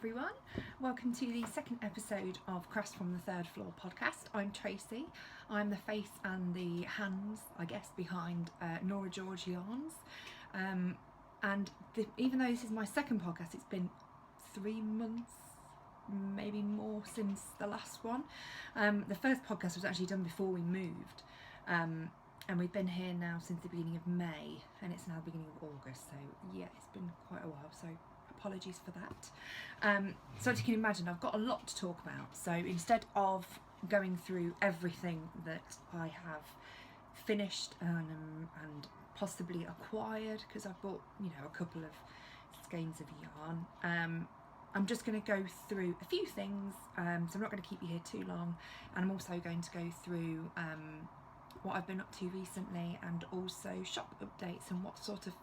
everyone, welcome to the second episode of Crafts from the Third Floor podcast. I'm Tracy. I'm the face and the hands, I guess, behind Norah Yarns. Even though this is my second podcast, it's been 3 months, maybe more, since the last one. The first podcast was actually done before we moved, and we've been here now since the beginning of May, and it's now the beginning of August, so yeah, it's been quite a while, so apologies for that. So as you can imagine, I've got a lot to talk about, so instead of going through everything that I have finished and possibly acquired, because I've bought, you know, a couple of skeins of yarn, I'm just going to go through a few things, so I'm not going to keep you here too long, and I'm also going to go through what I've been up to recently, and also shop updates and what sort of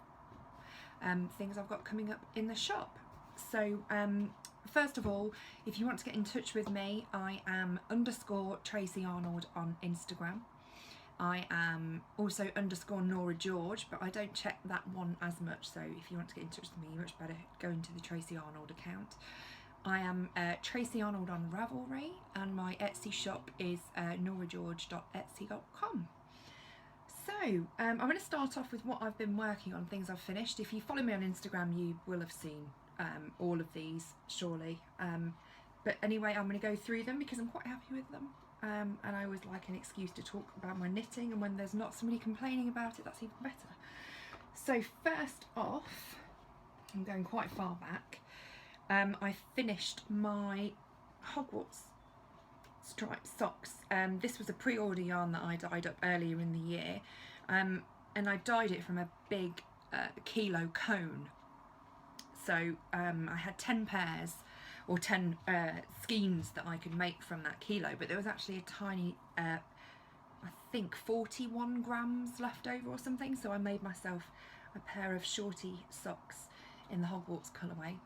things I've got coming up in the shop. So first of all, if you want to get in touch with me, I am _TracyArnold on Instagram. I am also _Norah George, but I don't check that one as much, so if you want to get in touch with me, you're much better go into the Tracy Arnold account. I am Tracy Arnold on Ravelry, and my Etsy shop is norahgeorge.etsy.com. So I'm going to start off with what I've been working on, things I've finished. If you follow me on Instagram, you will have seen all of these, surely. But anyway, I'm going to go through them because I'm quite happy with them. And I always like an excuse to talk about my knitting, and when there's not somebody complaining about it, that's even better. So first off, I'm going quite far back. I finished my Hogwarts striped socks. This was a pre-order yarn that I dyed up earlier in the year, and I dyed it from a big kilo cone. So I had 10 pairs or 10 skeins that I could make from that kilo, but there was actually a tiny I think 41 grams left over or something, so I made myself a pair of shorty socks in the Hogwarts colourway.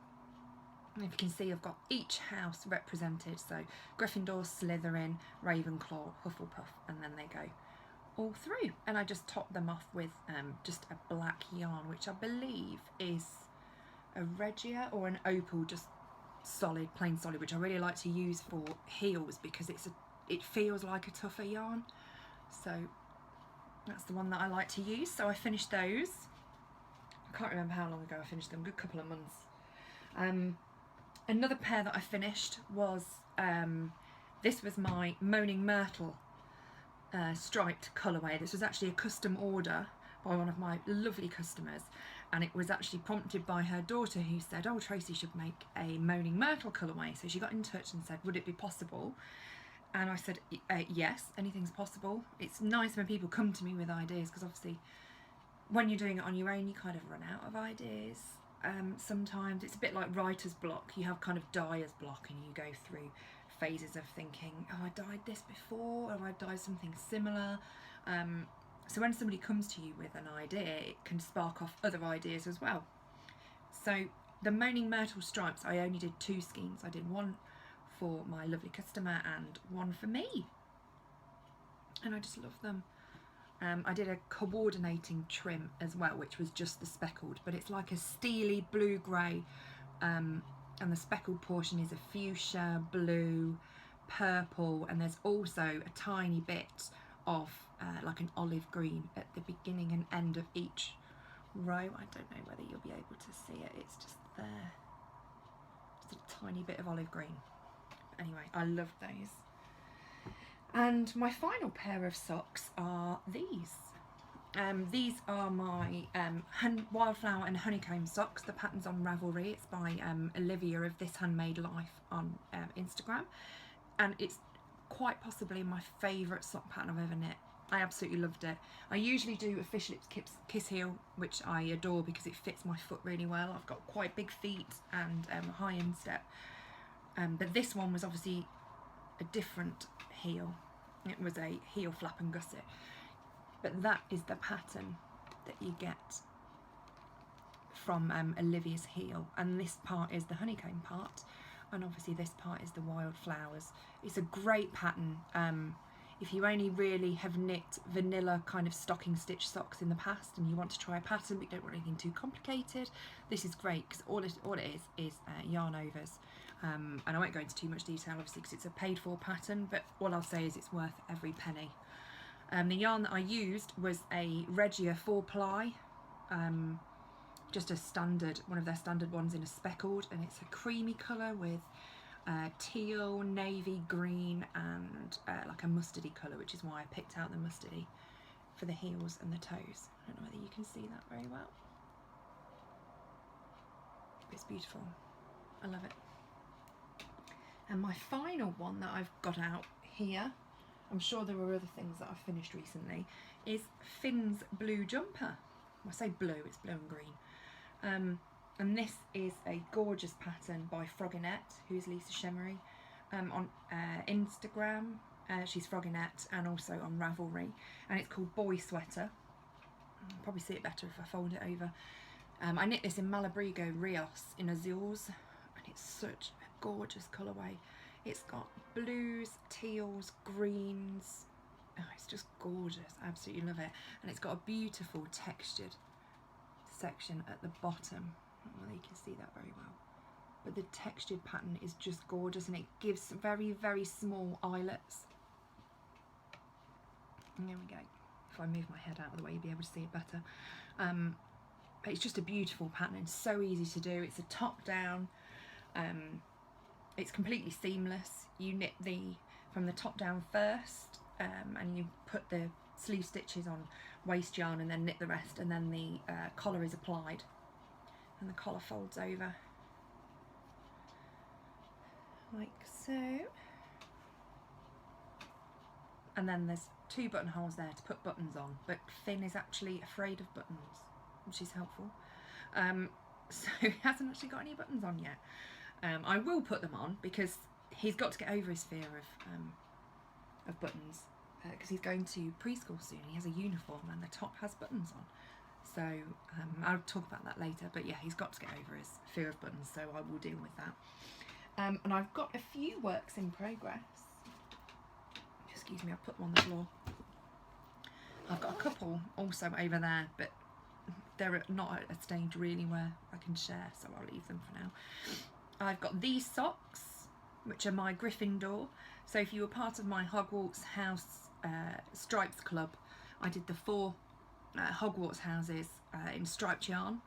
And if you can see, I've got each house represented, so Gryffindor, Slytherin, Ravenclaw, Hufflepuff, and then they go all through. And I just topped them off with just a black yarn, which I believe is a Regia or an opal, just solid, plain solid, which I really like to use for heels because it feels like a tougher yarn. So that's the one that I like to use. So I finished those. I can't remember how long ago I finished them, a good couple of months. Another pair that I finished was, this was my Moaning Myrtle striped colourway. This was actually a custom order by one of my lovely customers, and it was actually prompted by her daughter, who said, oh, Tracy should make a Moaning Myrtle colourway. So she got in touch and said, would it be possible? And I said, yes, anything's possible. It's nice when people come to me with ideas, because obviously when you're doing it on your own, you kind of run out of ideas. Sometimes it's a bit like writer's block. You have kind of dyer's block, and you go through phases of thinking, oh, I dyed this before, or I dyed something similar. So when somebody comes to you with an idea, it can spark off other ideas as well. So the Moaning Myrtle stripes, I only did 2 skeins. I did one for my lovely customer and one for me, and I just love them. I did a coordinating trim as well, which was just the speckled, but it's like a steely blue-grey, and the speckled portion is a fuchsia, blue, purple, and there's also a tiny bit of like an olive green at the beginning and end of each row. I don't know whether you'll be able to see it, it's just there, just a tiny bit of olive green. But anyway, I love those. And my final pair of socks are these. These are my Wildflower and Honeycomb socks. The pattern's on Ravelry. It's by Olivia of This Handmade Life on Instagram. And it's quite possibly my favourite sock pattern I've ever knit. I absolutely loved it. I usually do a fish lips kiss heel, which I adore because it fits my foot really well. I've got quite big feet and high instep. But this one was obviously a different heel. It was a heel flap and gusset, but that is the pattern that you get from Olivia's heel, and this part is the honeycomb part, and obviously this part is the wildflowers. It's a great pattern. If you only really have knit vanilla kind of stocking stitch socks in the past and you want to try a pattern but you don't want anything too complicated, this is great, because all it is yarn overs. and I won't go into too much detail obviously because it's a paid for pattern, but all I'll say is it's worth every penny. The yarn that I used was a Regia 4-ply, just a standard, one of their standard ones in a speckled, and it's a creamy colour with teal, navy, green and like a mustardy colour, which is why I picked out the mustardy for the heels and the toes. I don't know whether you can see that very well. It's beautiful. I love it. And my final one that I've got out here, I'm sure there were other things that I've finished recently, is Finn's blue jumper. Well, I say blue, it's blue and green. And this is a gorgeous pattern by Froginette, who's Lisa Chemery, on Instagram. She's Froginette, and also on Ravelry, and it's called Boy Sweater. You'll probably see it better if I fold it over. I knit this in Malabrigo Rios in Azules, and it's such a gorgeous colourway. It's got blues, teals, greens. Oh, it's just gorgeous. I absolutely love it. And it's got a beautiful textured section at the bottom. I don't know whether you can see that very well, but the textured pattern is just gorgeous, and it gives very, very small eyelets. And there we go. If I move my head out of the way, you'll be able to see it better. It's just a beautiful pattern. It's so easy to do. It's a top down. It's completely seamless. You knit from the top down first, and you put the sleeve stitches on waste yarn and then knit the rest, and then the collar is applied and the collar folds over like so, and then there's 2 buttonholes there to put buttons on, but Finn is actually afraid of buttons, which is helpful. So he hasn't actually got any buttons on yet. I will put them on because he's got to get over his fear of buttons, because he's going to preschool soon. He has a uniform and the top has buttons on, so I'll talk about that later, but yeah, he's got to get over his fear of buttons, so I will deal with that. And I've got a few works in progress. Excuse me, I'll put them on the floor. I've got a couple also over there, but they're not at a stage really where I can share, so I'll leave them for now. I've got these socks, which are my Gryffindor. So if you were part of my Hogwarts House Stripes Club, I did the 4 Hogwarts houses in striped yarn,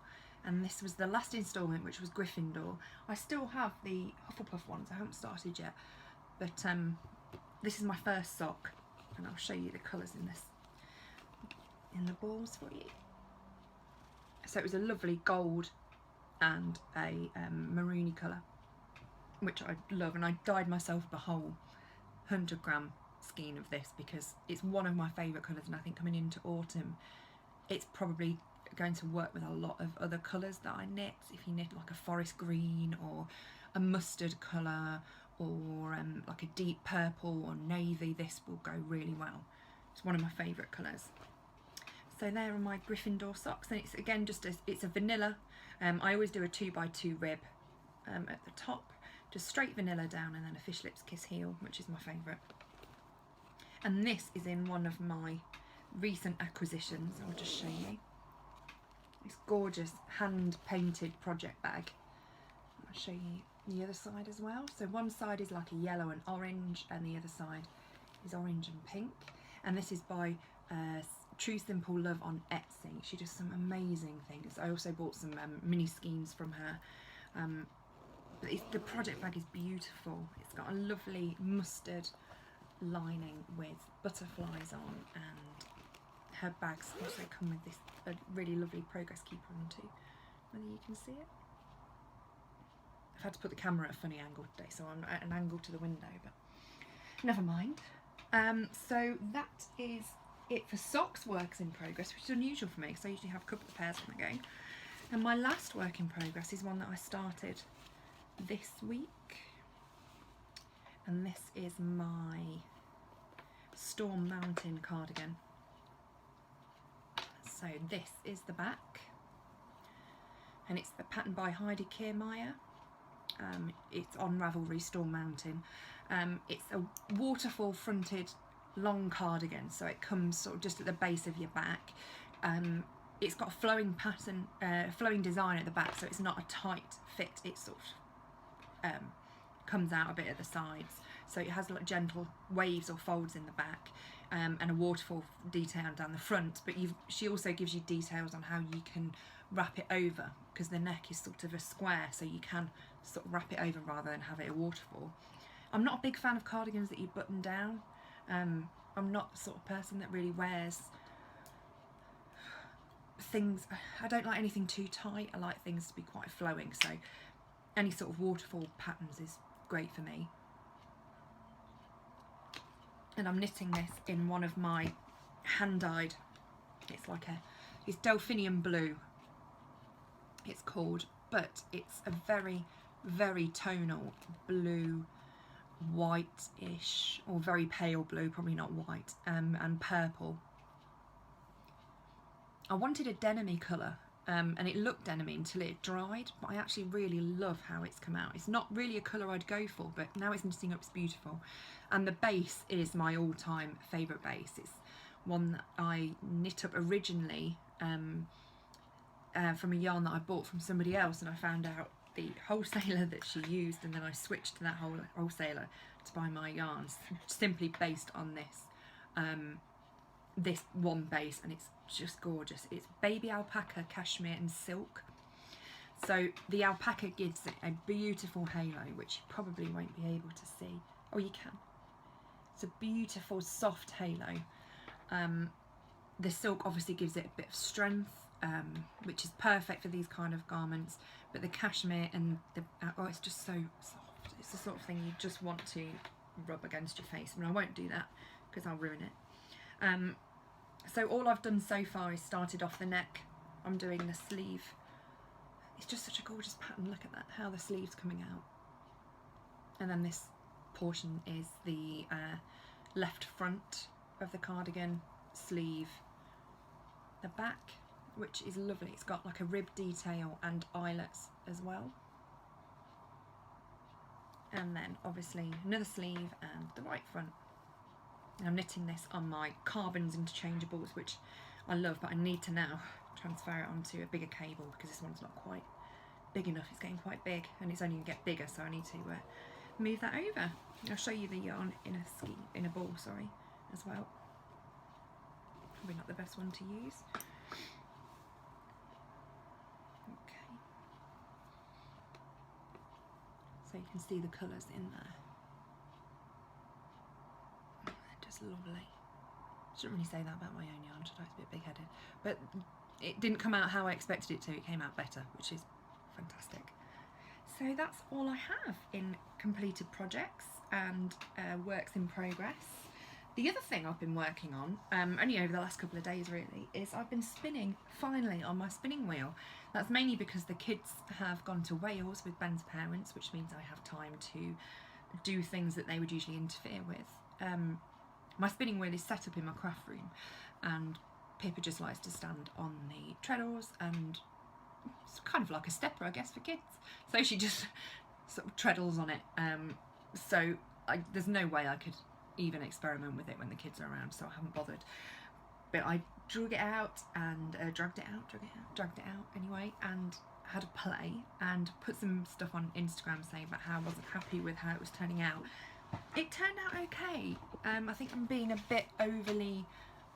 and this was the last instalment, which was Gryffindor. I still have the Hufflepuff ones, I haven't started yet, but this is my first sock, and I'll show you the colours in the balls for you. So it was a lovely gold and a maroony colour, which I love, and I dyed myself the whole 100-gram skein of this because it's one of my favourite colours, and I think coming into autumn it's probably going to work with a lot of other colours that I knit. If you knit like a forest green or a mustard colour or like a deep purple or navy, this will go really well. It's one of my favourite colours. So there are my Gryffindor socks, and it's again just it's a vanilla. I always do a 2x2 rib at the top, just straight vanilla down, and then a fish lips kiss heel, which is my favourite. And this is in one of my recent acquisitions. I'll just show you. This gorgeous hand painted project bag. I'll show you the other side as well. So one side is like a yellow and orange, and the other side is orange and pink. And this is by True Simple Love on Etsy. She does some amazing things. I also bought some mini skeins from her. But the project bag is beautiful. It's got a lovely mustard lining with butterflies on, and her bags also come with this really lovely progress keeper on too. Whether you can see it. I've had to put the camera at a funny angle today, so I'm at an angle to the window, but never mind. So that is it for socks works in progress, which is unusual for me because I usually have a couple of pairs when I go. And my last work in progress is one that I started this week, and this is my Storm Mountain cardigan. So this is the back, and it's the pattern by Heidi Kiermaier. It's on Ravelry, Storm Mountain. It's a waterfall fronted long cardigan, so it comes sort of just at the base of your back. It's got a flowing pattern, flowing design at the back, so it's not a tight fit. It's sort of comes out a bit at the sides, so it has like gentle waves or folds in the back, and a waterfall detail down the front. But she also gives you details on how you can wrap it over, because the neck is sort of a square, so you can sort of wrap it over rather than have it a waterfall. I'm not a big fan of cardigans that you button down. I'm not the sort of person that really wears things, I don't like anything too tight. I like things to be quite flowing, so any sort of waterfall patterns is great for me. And I'm knitting this in one of my hand-dyed, it's Delphinium Blue it's called, but it's a very, very tonal blue, white-ish, or very pale blue, probably not white, and purple. I wanted a denim-y colour, and it looked denim-y until it dried, but I actually really love how it's come out. It's not really a colour I'd go for, but now it's knitting up, it's beautiful. And the base is my all-time favourite base. It's one that I knit up originally from a yarn that I bought from somebody else, and I found out the wholesaler that she used, and then I switched to that wholesaler to buy my yarns, simply based on this one base, and it's just gorgeous. It's baby alpaca, cashmere and silk. So the alpaca gives it a beautiful halo, which you probably won't be able to see. Oh, you can. It's a beautiful soft halo. The silk obviously gives it a bit of strength, which is perfect for these kind of garments, but the cashmere and oh, it's just so soft. It's the sort of thing you just want to rub against your face. I mean, I won't do that because I'll ruin it. So all I've done so far is started off the neck. I'm doing the sleeve. It's just such a gorgeous pattern. Look at that, how the sleeve's coming out. And then this portion is the left front of the cardigan, sleeve, the back, which is lovely. It's got like a rib detail and eyelets as well. And then obviously another sleeve and the right front. And I'm knitting this on my Carbons interchangeables, which I love, but I need to now transfer it onto a bigger cable because this one's not quite big enough. It's getting quite big and it's only going to get bigger, so I need to move that over. I'll show you the yarn in a ball, sorry, as well. Probably not the best one to use. Okay. So you can see the colours in there. They're just lovely. Shouldn't really say that about my own yarn, should I? It's a bit big-headed. But it didn't come out how I expected it to. It came out better, which is fantastic. So that's all I have in completed projects and works in progress. The other thing I've been working on, only over the last couple of days really, is I've been spinning finally on my spinning wheel. That's mainly because the kids have gone to Wales with Ben's parents, which means I have time to do things that they would usually interfere with. My spinning wheel is set up in my craft room, and Pippa just likes to stand on the treadles, and it's kind of like a stepper, I guess, for kids. So she just sort of treadles on it. So there's no way I could even experiment with it when the kids are around, so I haven't bothered. But I dragged it out anyway, and had a play and put some stuff on Instagram saying about how I wasn't happy with how it was turning out. It turned out okay. I think I'm being a bit overly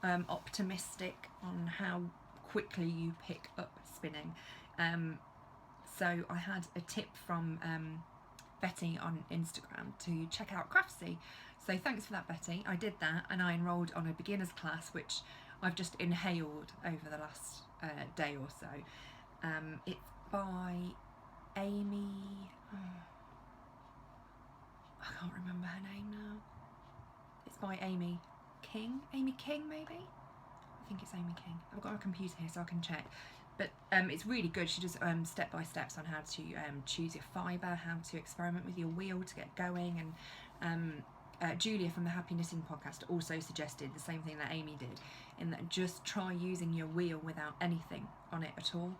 optimistic on how quickly you pick up spinning. So I had a tip from Betty on Instagram to check out Craftsy. So thanks for that, Betty. I did that, and I enrolled on a beginner's class, which I've just inhaled over the last day or so. It's by Amy... I can't remember her name now. It's by Amy King? Amy King, maybe? I think it's Amy King. I've got a computer here so I can check. But it's really good. She does step-by-steps on how to choose your fibre, how to experiment with your wheel to get going. And Julia from the Happy Knitting podcast also suggested the same thing that Amy did, in that just try using your wheel without anything on it at all,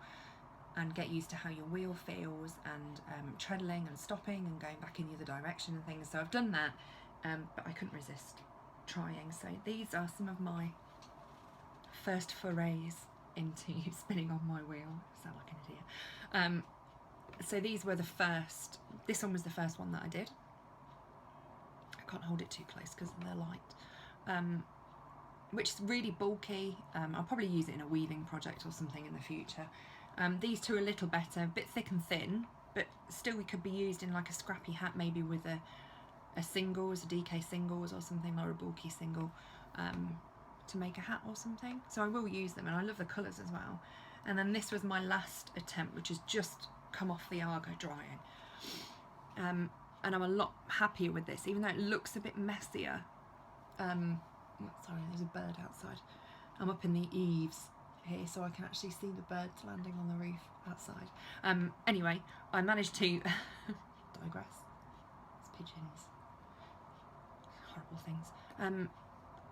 and get used to how your wheel feels, and treadling and stopping and going back in the other direction and things. So I've done that, but I couldn't resist trying. So these are some of my first forays into spinning on my wheel. I sound like an idiot. So these were the first, this one was the first one that I did. I can't hold it too close because they're light. Which is really bulky. I'll probably use it in a weaving project or something in the future. These two are a little better, a bit thick and thin, but still we could be used in like a scrappy hat, maybe with a singles, a DK singles or something, or a bulky single, to make a hat or something. So I will use them, and I love the colours as well. And then this was my last attempt, which has just come off the Argo drying. And I'm a lot happier with this, even though it looks a bit messier. Sorry, there's a bird outside. I'm up in the eaves here, so I can actually see the birds landing on the roof outside. Anyway, I managed to digress. It's pigeons. Horrible things.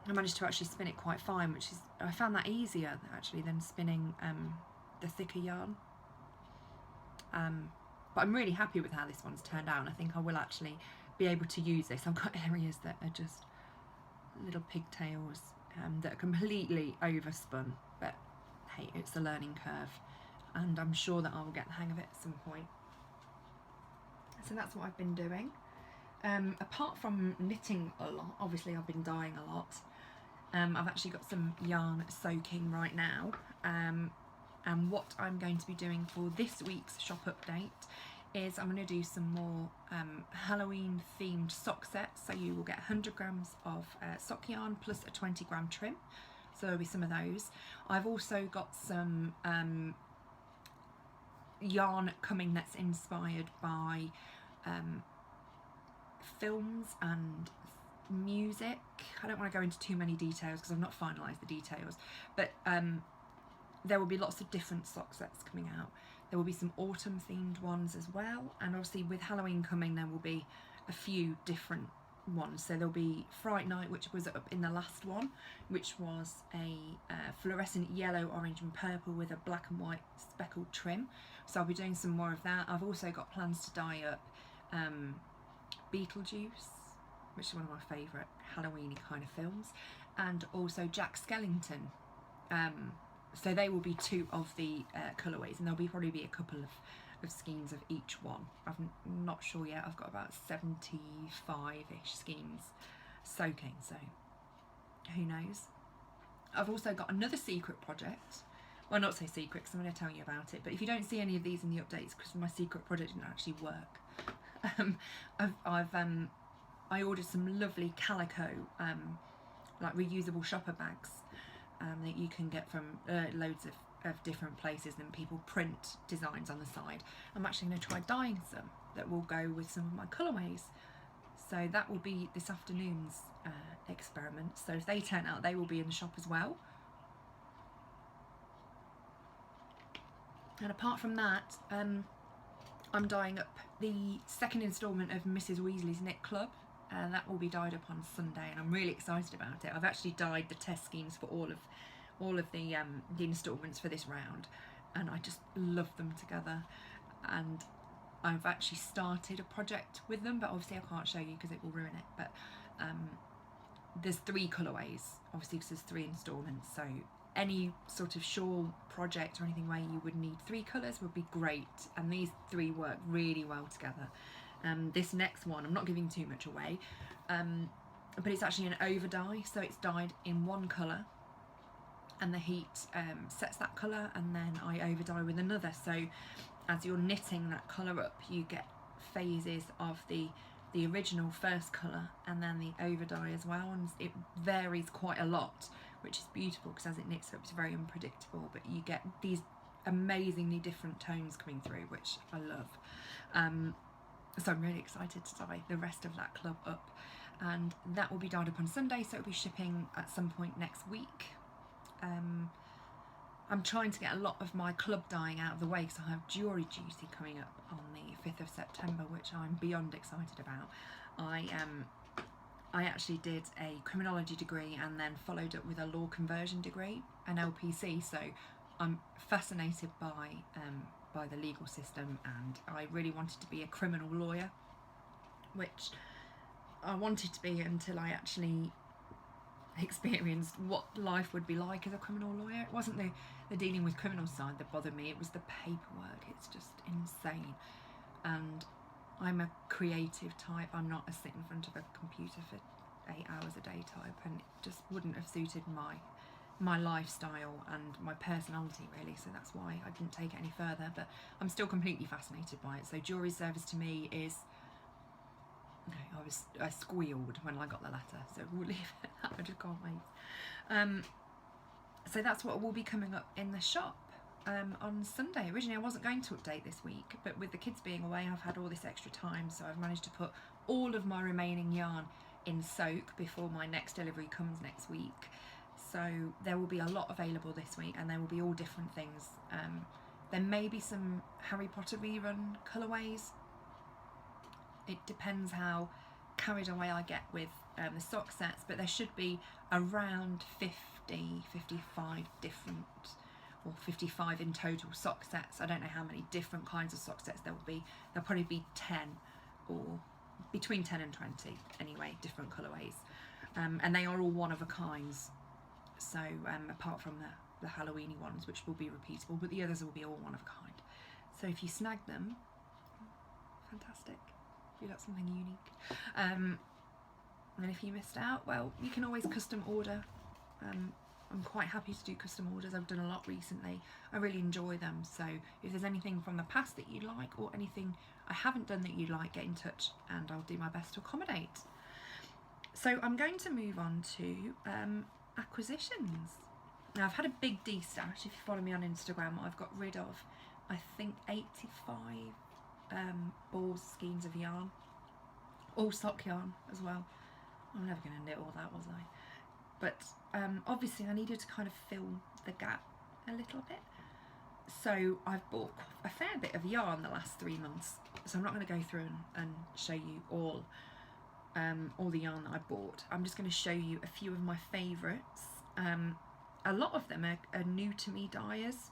I managed to actually spin it quite fine, which is, I found that easier actually than spinning the thicker yarn. But I'm really happy with how this one's turned out, and I think I will actually be able to use this. I've got areas that are just little pigtails that are completely overspun, but hey, it's a learning curve, and I'm sure that I will get the hang of it at some point. So that's what I've been doing. Apart from knitting a lot, obviously I've been dyeing a lot. I've actually got some yarn soaking right now, and what I'm going to be doing for this week's shop update is I'm going to do some more Halloween themed sock sets. So you will get 100 grams of sock yarn plus a 20 gram trim, so there'll be some of those. I've also got some yarn coming that's inspired by films and music. I don't want to go into too many details because I've not finalised the details, but there will be lots of different sock sets coming out. There will be some autumn themed ones as well, and obviously with Halloween coming there will be a few different ones. So there'll be Fright Night, which was up in the last one, which was a fluorescent yellow, orange and purple with a black and white speckled trim. So I'll be doing some more of that. I've also got plans to dye up Beetlejuice, which is one of my favourite Halloween-y kind of films, and also Jack Skellington. So they will be two of the colourways, and there'll be probably be a couple of skeins of each one. I'm not sure yet. I've got about 75-ish skeins soaking, so who knows. I've also got another secret project. Well, not so secret because I'm going to tell you about it, but if you don't see any of these in the updates, because my secret project didn't actually work. I ordered some lovely calico, like reusable shopper bags that you can get from loads of different places, and people print designs on the side. I'm actually going to try dyeing some that will go with some of my colourways. So that will be this afternoon's experiment. So if they turn out, they will be in the shop as well. And apart from that, I'm dyeing up the second instalment of Mrs. Weasley's Knit Club. That will be dyed up on Sunday, and I'm really excited about it. I've actually dyed the test skeins for all of the instalments for this round, and I just love them together. And I've actually started a project with them, but obviously I can't show you because it will ruin it. But there's 3 colourways, obviously, because there's 3 instalments. So any sort of shawl project or anything where you would need 3 colours would be great, and these 3 work really well together. This next one, I'm not giving too much away, but it's actually an over dye, so it's dyed in one colour, and the heat sets that colour, and then I over dye with another. So as you're knitting that colour up, you get phases of the original first colour and then the over dye as well, and it varies quite a lot, which is beautiful because as it knits up it's very unpredictable, but you get these amazingly different tones coming through, which I love. So I'm really excited to dye the rest of that club up, and that will be dyed up on Sunday, so it'll be shipping at some point next week. I'm trying to get a lot of my club dyeing out of the way because I have Jury Duty coming up on the 5th of September, which I'm beyond excited about. I actually did a criminology degree and then followed up with a law conversion degree, an LPC, so I'm fascinated by the legal system, and I really wanted to be a criminal lawyer, which I wanted to be until I actually experienced what life would be like as a criminal lawyer. It wasn't the dealing with criminal side that bothered me. It was the paperwork. It's just insane. And I'm a creative type. I'm not a sit in front of a computer for 8 hours a day type, and it just wouldn't have suited my lifestyle and my personality really, so that's why I didn't take it any further. But I'm still completely fascinated by it. So jewellery service to me is, I squealed when I got the letter, so we'll leave it at that. I just can't wait. So that's what will be coming up in the shop on Sunday. Originally I wasn't going to update this week, but with the kids being away I've had all this extra time, so I've managed to put all of my remaining yarn in soak before my next delivery comes next week. So there will be a lot available this week, and there will be all different things. There may be some Harry Potter rerun colourways. It depends how carried away I get with the sock sets, but there should be around 55 different, or 55 in total sock sets. I don't know how many different kinds of sock sets there will be. There'll probably be 10, or between 10 and 20 anyway, different colourways. And they are all one of a kinds. So apart from the Halloweeny ones, which will be repeatable, but the others will be all one of a kind. So if you snag them, fantastic. You got something unique. And if you missed out, well, you can always custom order. I'm quite happy to do custom orders. I've done a lot recently. I really enjoy them. So if there's anything from the past that you'd like, or anything I haven't done that you'd like, get in touch and I'll do my best to accommodate. So I'm going to move on to acquisitions. Now I've had a big de-stash. If you follow me on Instagram, I've got rid of, I think, 85 balls, skeins of yarn, all sock yarn as well. I'm never going to knit all that, was I? But obviously I needed to kind of fill the gap a little bit, so I've bought a fair bit of yarn the last 3 months, so I'm not going to go through and show you all the yarn that I bought. I'm just going to show you a few of my favourites. A lot of them are new to me dyers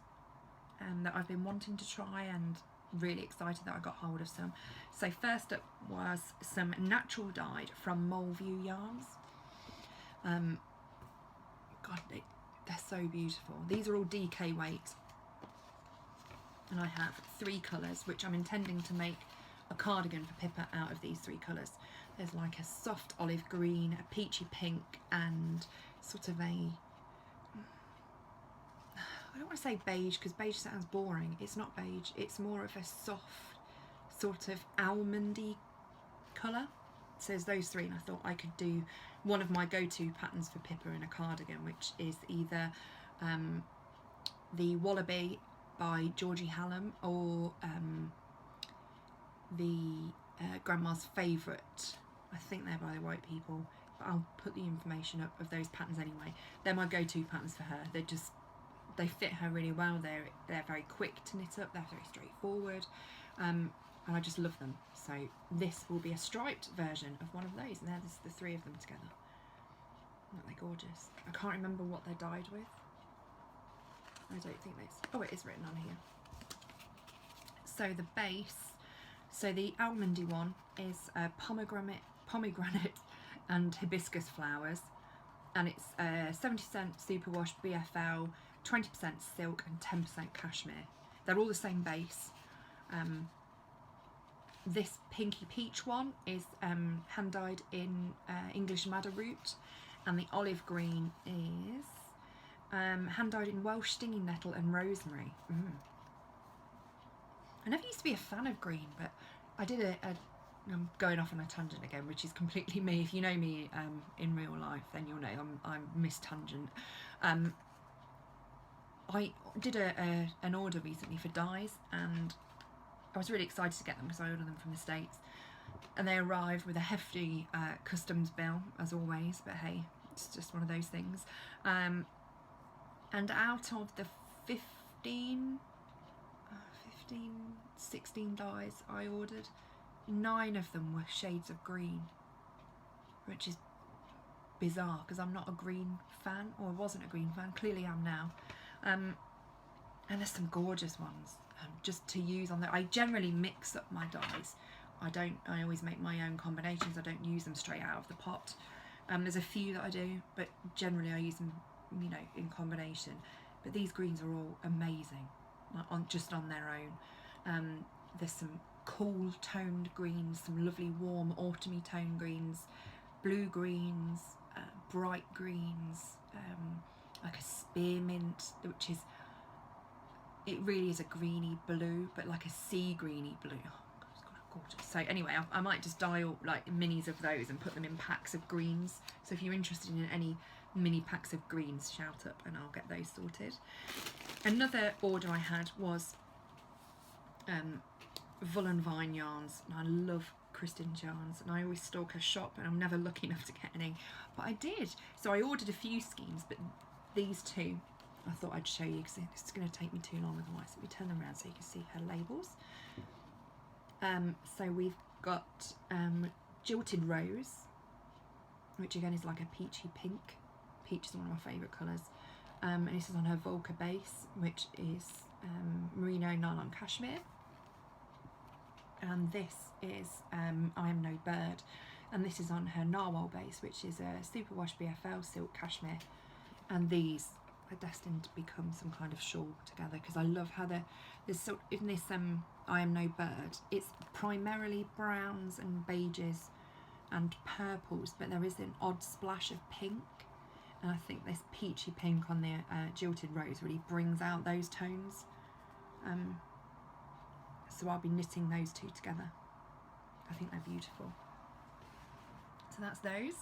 that I've been wanting to try, and really excited that I got hold of some. So first up was some natural dyed from Moel Yarns. God, they're so beautiful. These are all DK weight, and I have 3 colours, which I'm intending to make a cardigan for Pippa out of these 3 colours. There's like a soft olive green, a peachy pink, and sort of a, I don't want to say beige because beige sounds boring. It's not beige, it's more of a soft sort of almondy colour. So there's those 3, and I thought I could do one of my go-to patterns for Pippa in a cardigan, which is either the Wallaby by Georgie Hallam, or the Grandma's Favourite. I think they're by the White People, but I'll put the information up of those patterns anyway. They're my go-to patterns for her. They fit her really well. They're very quick to knit up. They're very straightforward, and I just love them. So this will be a striped version of one of those, and there's the 3 of them together. Aren't they gorgeous? I can't remember what they're dyed with. I don't think this. Oh, it is written on here. So the base. So the almondy one is pomegranate and hibiscus flowers, and it's 70% superwash BFL, 20% silk and 10% cashmere. They're all the same base. This pinky peach one is hand dyed in English madder root, and the olive green is hand dyed in Welsh stinging nettle and rosemary. I never used to be a fan of green, but I did I'm going off on a tangent again, which is completely me. If you know me in real life, then you'll know I'm Miss Tangent. I did an order recently for dyes, and I was really excited to get them because I ordered them from the States, and they arrived with a hefty customs bill as always, but hey, it's just one of those things. And out of the 16 dyes I ordered, 9 of them were shades of green, which is bizarre because I'm not a green fan, or wasn't a green fan. Clearly I'm now. And there's some gorgeous ones just to use on there. I generally mix up my dyes. I always make my own combinations. I don't use them straight out of the pot. There's a few that I do, but generally I use them, you know, in combination. but these greens are all amazing, like just on their own. There's some cool toned greens, some lovely warm autumny tone greens, blue greens, bright greens, like a spearmint, which is, it really is a greeny blue, but like a sea greeny blue. Oh, it's gorgeous. So anyway, I might just dye like minis of those and put them in packs of greens. So if you're interested in any mini packs of greens, shout up and I'll get those sorted. Another order I had was Voolenvine Yarns, and I love Kristen's yarns, and I always stalk her shop, and I'm never lucky enough to get any, but I did. So I ordered a few schemes, but these two I thought I'd show you because it's going to take me too long otherwise. Let me turn them around so you can see her labels. So we've got Jilted Rose, which again is like a peachy pink. Peach is one of my favourite colours. And this is on her Volca base, which is Merino Nylon Cashmere. And this is I Am No Bird, and this is on her Narwhal base, which is a Superwash BFL Silk Cashmere. And these are destined to become some kind of shawl together, because I love how there's sort in this I Am No Bird, it's primarily browns and beiges and purples, but there is an odd splash of pink, and I think this peachy pink on the Jilted Rose really brings out those tones. So I'll be knitting those two together. I think they're beautiful. So that's those.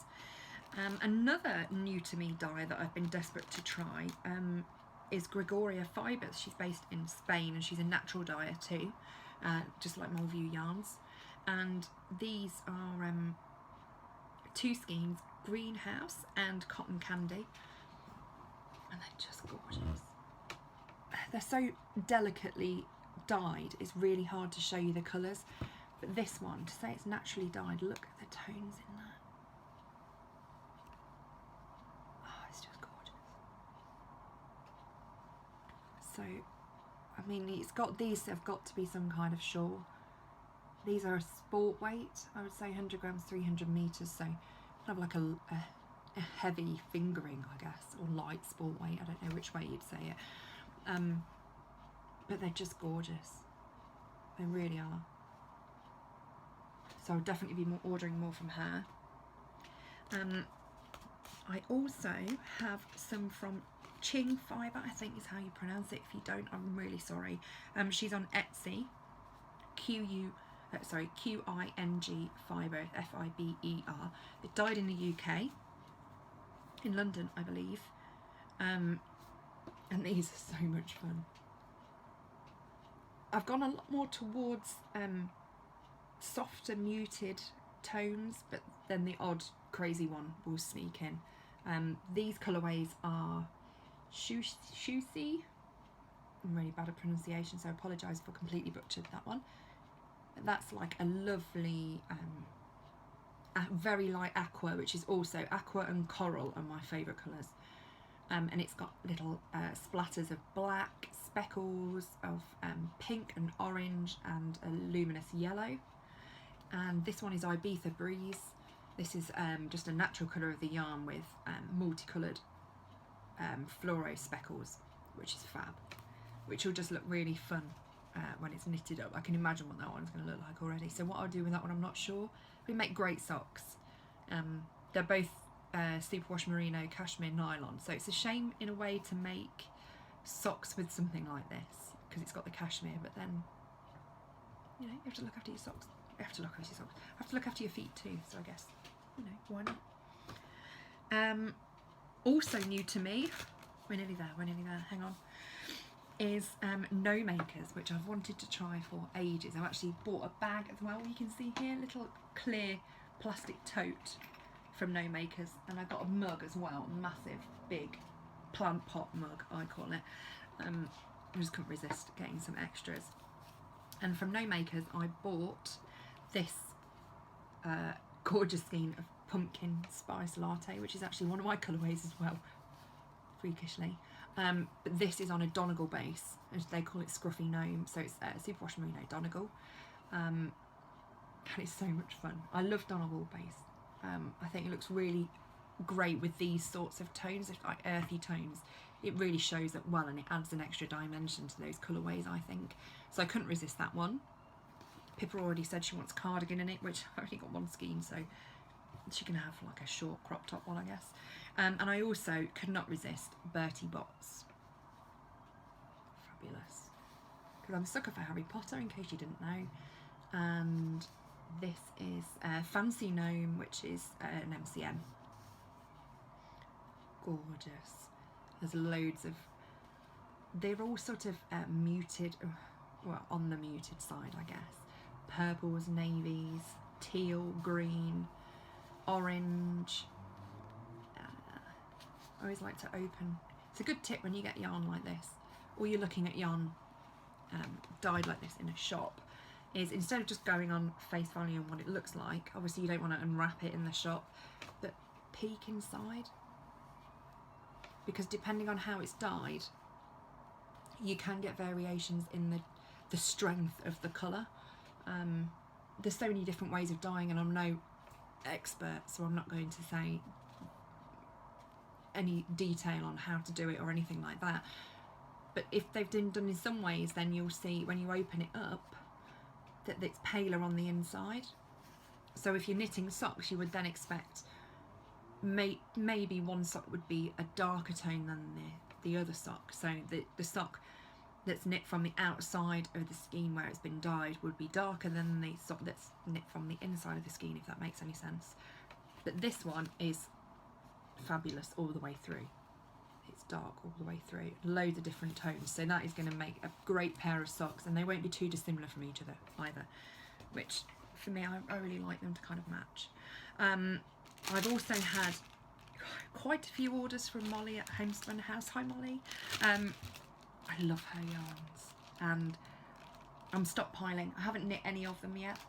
Another new to me dye that I've been desperate to try is Gregoria Fibers. She's based in Spain and she's a natural dyer too, just like Moel Yarns. And these are two skeins, Greenhouse and Cotton Candy, and they're just gorgeous. They're so delicately dyed, it's really hard to show you the colours, but this one, to say it's naturally dyed, look at the tones in that. Oh, it's just gorgeous. So I mean, it's got, these have got to be some kind of shawl. These are a sport weight, I would say 100 grams, 300 meters, so kind of like a heavy fingering, I guess, or light sport weight, I don't know which way you'd say it. But they're just gorgeous. They really are. So I'll definitely be ordering more from her. I also have some from Qing Fiber, I think is how you pronounce it. If you don't, I'm really sorry. She's on Etsy. Qing Fiber, F-I-B-E-R. It died in the UK, in London, I believe. And these are so much fun. I've gone a lot more towards softer, muted tones, but then the odd crazy one will sneak in. These colourways are Shusi. I'm really bad at pronunciation, so I apologise if I completely butchered that one. But that's like a lovely, very light aqua, which is also aqua and coral are my favourite colours. And it's got little splatters of black, speckles of pink and orange and a luminous yellow. And this one is Ibiza Breeze. This is just a natural colour of the yarn with multicoloured fluoro speckles, which is fab, which will just look really fun when it's knitted up. I can imagine what that one's going to look like already. So what I'll do with that one, I'm not sure. We make great socks. They're both superwash merino cashmere nylon, so it's a shame in a way to make socks with something like this because it's got the cashmere, but then you know, you have to look after your socks. You have to look after your socks. You have to look after your feet too, so I guess, you know, why not? Also new to me, we're nearly there, hang on, is Gnome Makers, which I've wanted to try for ages. I've actually bought a bag as well, you can see here, little clear plastic tote from Gnome Makers, and I got a mug as well, massive big plant pot mug I call it. I just couldn't resist getting some extras. And from Gnome Makers I bought this gorgeous skein of pumpkin spice latte, which is actually one of my colourways as well, freakishly. But this is on a Donegal base, as they call it Scruffy Gnome, so it's superwash merino Donegal. And it's so much fun. I love Donegal base. I think it looks really great with these sorts of tones, like earthy tones. it really shows it well, and it adds an extra dimension to those colourways, I think. So I couldn't resist that one. Pippa already said she wants cardigan in it, which I've only got one skein, so she can have like a short crop top one, I guess. And I also could not resist Bertie Bott's. Fabulous. Because I'm a sucker for Harry Potter, in case you didn't know. And this is Fancy Gnome, which is an MCM. Gorgeous. There's loads of, they're all sort of muted, well, on the muted side, I guess. Purples, navies, teal, green, orange. I always like to open. It's a good tip when you get yarn like this, or you're looking at yarn dyed like this in a shop, is instead of just going on face value and what it looks like, obviously you don't want to unwrap it in the shop, but peek inside, because depending on how it's dyed, you can get variations in the strength of the colour. There's so many different ways of dyeing, and I'm no expert, so I'm not going to say any detail on how to do it or anything like that. But if they've been done in some ways, then you'll see when you open it up that it's paler on the inside. So if you're knitting socks, you would then expect maybe one sock would be a darker tone than the other sock. So the sock that's knit from the outside of the skein where it's been dyed would be darker than the sock that's knit from the inside of the skein, if that makes any sense. But this one is fabulous all the way through. It's dark all the way through, loads of different tones, so that is going to make a great pair of socks, and they won't be too dissimilar from each other either, which for me, I really like them to kind of match. I've also had quite a few orders from Molly at Homespun House. Hi Molly. I love her yarns, and I'm stockpiling. I haven't knit any of them yet.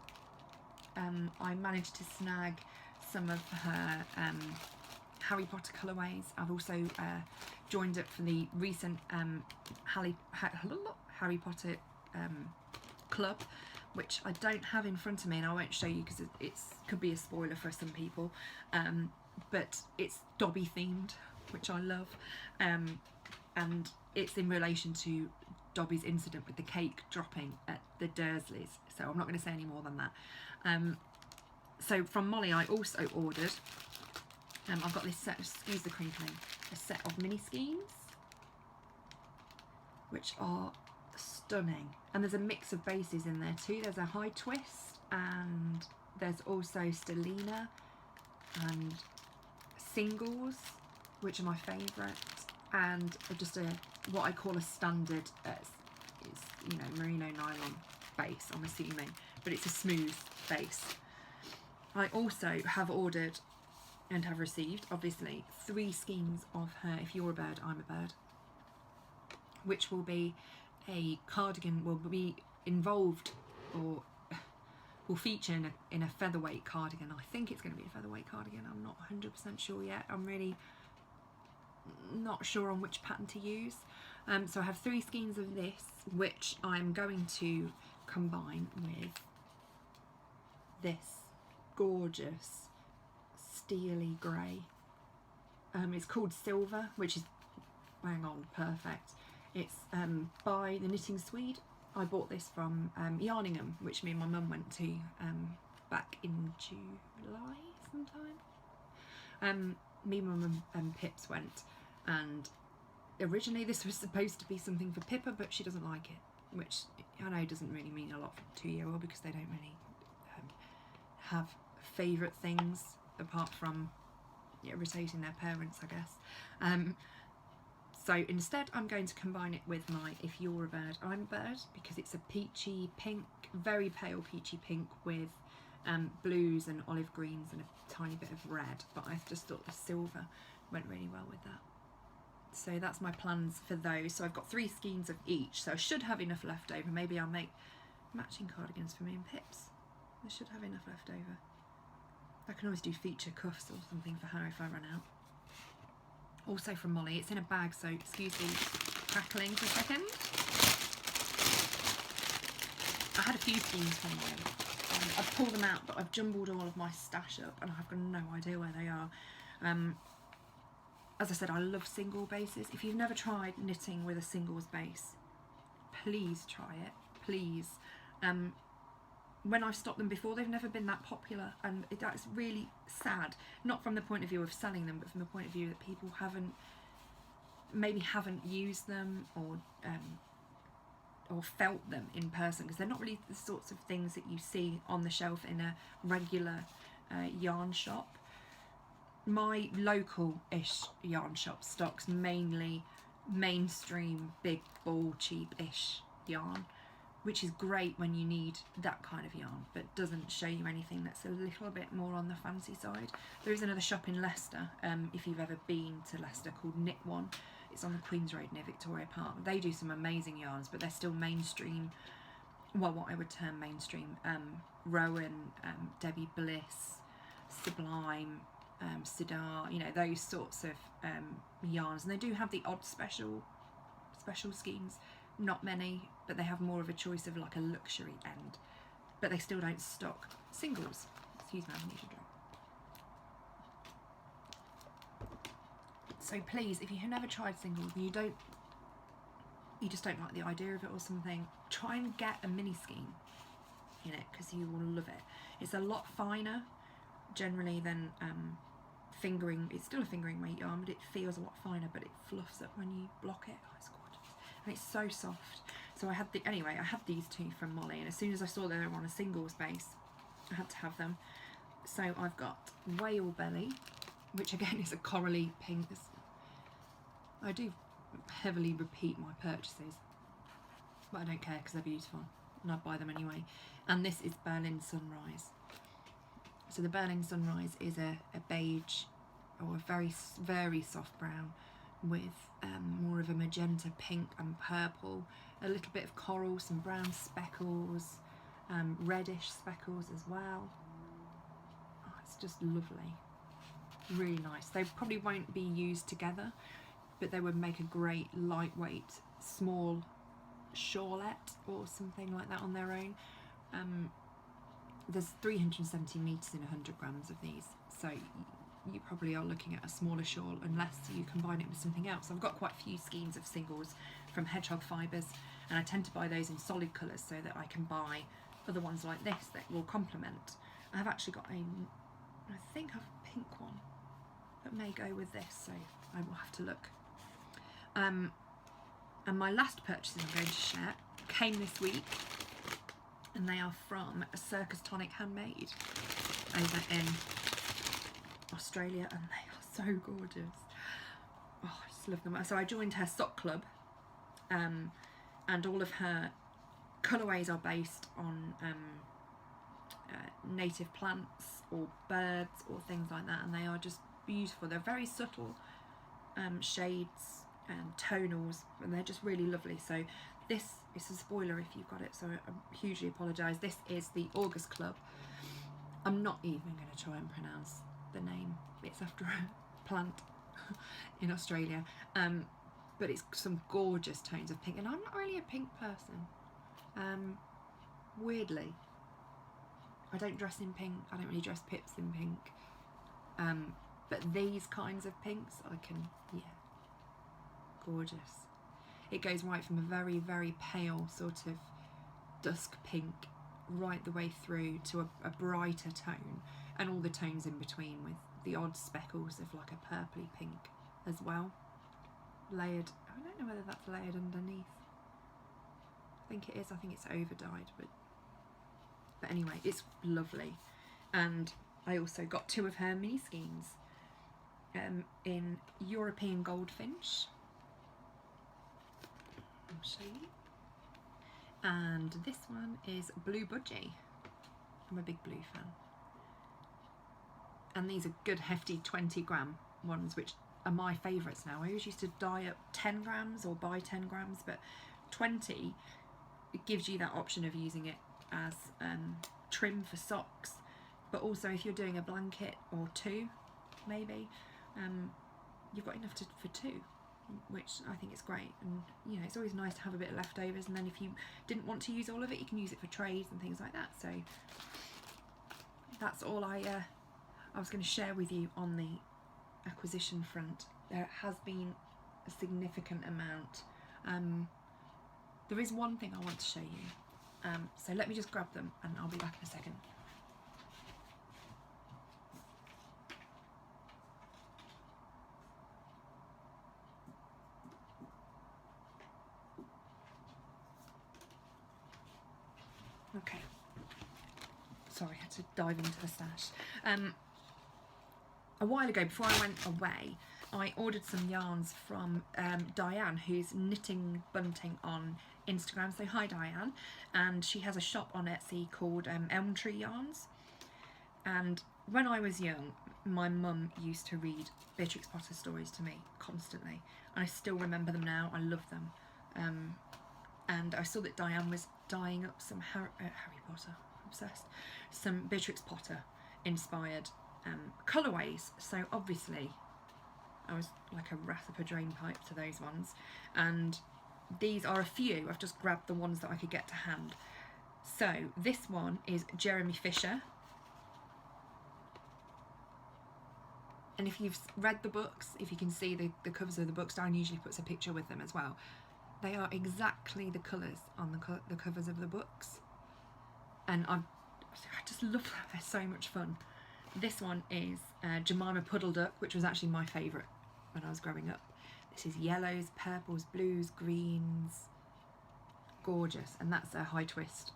I managed to snag some of her Harry Potter colourways. I've also joined up for the recent Harry Potter club, which I don't have in front of me, and I won't show you because it could be a spoiler for some people, but it's Dobby themed, which I love, and it's in relation to Dobby's incident with the cake dropping at the Dursleys, so I'm not going to say any more than that. So from Molly I also ordered, I've got this set, excuse the crinkling, a set of mini skeins, which are stunning, and there's a mix of bases in there too. There's a high twist, and there's also Stellina and singles, which are my favourite, and just what I call a standard, is, you know, merino nylon base, I'm assuming, but it's a smooth base. I also have ordered and have received, obviously, 3 skeins of her If You're a Bird, I'm a Bird, which will be a cardigan, will be involved, or will feature in a featherweight cardigan. I think it's going to be a featherweight cardigan. I'm not 100% sure yet. I'm really not sure on which pattern to use. So I have 3 skeins of this, which I'm going to combine with this gorgeous steely grey. It's called Silver, which is, hang on, perfect. It's by the Knitting Swede. I bought this from Yarningham, which me and my mum went to back in July sometime. Me, mum and Pips went, and originally this was supposed to be something for Pippa, but she doesn't like it, which I know doesn't really mean a lot for a 2-year-old, because they don't really have favourite things apart from irritating their parents, I guess. So instead I'm going to combine it with my If You're a Bird, I'm a Bird, because it's a peachy pink, very pale peachy pink with blues and olive greens and a tiny bit of red, but I just thought the silver went really well with that. So that's my plans for those. So I've got 3 skeins of each, so I should have enough left over. Maybe I'll make matching cardigans for me and Pips. I should have enough left over. I can always do feature cuffs or something for her if I run out. Also from Molly, it's in a bag, so excuse the crackling for a second. I had a few skeins from Molly. I've pulled them out, but I've jumbled all of my stash up and I've got no idea where they are. as I said, I love single bases. If you've never tried knitting with a singles base, please try it, please. When I've stopped them before, they've never been that popular, and that's really sad. Not from the point of view of selling them, but from the point of view that people maybe haven't used them or felt them in person, because they're not really the sorts of things that you see on the shelf in a regular yarn shop. My local-ish yarn shop stocks mainly mainstream, big ball, cheap-ish yarn, which is great when you need that kind of yarn, but doesn't show you anything that's a little bit more on the fancy side. There is another shop in Leicester, if you've ever been to Leicester, called Knit One. It's on the Queen's Road near Victoria Park. They do some amazing yarns, but they're still mainstream, well, what I would term mainstream. Rowan, Debbie Bliss, Sublime, Sidar, you know, those sorts of yarns. And they do have the odd special schemes. Not many, but they have more of a choice of like a luxury end. But they still don't stock singles. Excuse me, I need to drink. So please, if you have never tried singles and you just don't like the idea of it or something, try and get a mini skein in it, because you will love it. It's a lot finer generally than fingering. It's still a fingering weight yarn, but it feels a lot finer, but it fluffs up when you block it. Oh, it's gorgeous. And it's so soft. So I had these two from Molly, and as soon as I saw they were on a singles base, I had to have them. So I've got Whale Belly, which again is a corally pink. I do heavily repeat my purchases, but I don't care because they're beautiful and I'd buy them anyway. And this is Berlin Sunrise. So the Berlin Sunrise is a beige or a very, very soft brown with more of a magenta, pink and purple, a little bit of coral, some brown speckles, reddish speckles as well. Oh, it's just lovely. Really nice. They probably won't be used together, but they would make a great lightweight small shawlette or something like that on their own. There's 370 meters in 100 grams of these, so you probably are looking at a smaller shawl unless you combine it with something else. I've got quite a few skeins of singles from Hedgehog Fibers, and I tend to buy those in solid colours so that I can buy other ones like this that will complement. I have actually got I think I have a pink one that may go with this, so I will have to look. And my last purchases I'm going to share came this week, and they are from a Circus Tonic Handmade over in Australia, and they are so gorgeous. Oh, I just love them. So I joined her sock club, and all of her colourways are based on native plants or birds or things like that, and they are just beautiful. They're very subtle shades and tonals, and they're just really lovely. So this is a spoiler if you've got it, so I hugely apologise. This is the August Club. I'm not even going to try and pronounce the name. It's after a plant in Australia, but it's some gorgeous tones of pink, and I'm not really a pink person. Weirdly, I don't dress in pink. I don't really dress pips in pink, but these kinds of pinks I can, yeah, gorgeous. It goes right from a very, very pale sort of dusk pink right the way through to a brighter tone, and all the tones in between with the odd speckles of like a purpley pink as well. Layered, I don't know whether that's layered underneath. I think it is. I think it's over dyed, but anyway, it's lovely. And I also got two of her mini skeins in European Goldfinch. I'll show you. And this one is Blue Budgie. I'm a big blue fan. And these are good hefty 20 gram ones, which are my favourites now. I always used to dye up 10 grams or buy 10 grams, but 20, it gives you that option of using it as trim for socks, but also if you're doing a blanket or two, maybe, you've got enough for two, which I think is great. And you know, it's always nice to have a bit of leftovers, and then if you didn't want to use all of it, you can use it for trays and things like that. So that's all I was going to share with you on the acquisition front there has been a significant amount. There is one thing I want to show you, so let me just grab them and I'll be back in a second. Okay, sorry, I had to dive into the stash. A while ago, before I went away, I ordered some yarns from Diane, who's knitting bunting on Instagram. So hi Diane, and she has a shop on Etsy called Elm Tree Yarns. And when I was young, my mum used to read Beatrix Potter stories to me constantly, and I still remember them now. I love them. And I saw that Diane was dyeing up some Harry Potter, obsessed, some Beatrix Potter inspired colourways. So obviously I was like a rat up a drain pipe to those ones, and these are a few. I've just grabbed the ones that I could get to hand. So this one is Jeremy Fisher, and if you've read the books, if you can see the covers of the books, Diane usually puts a picture with them as well. They are exactly the colours on the covers of the books, and I just love them. They're so much fun. This one is Jemima Puddle Duck, which was actually my favourite when I was growing up. This is yellows, purples, blues, greens. Gorgeous, and that's a high twist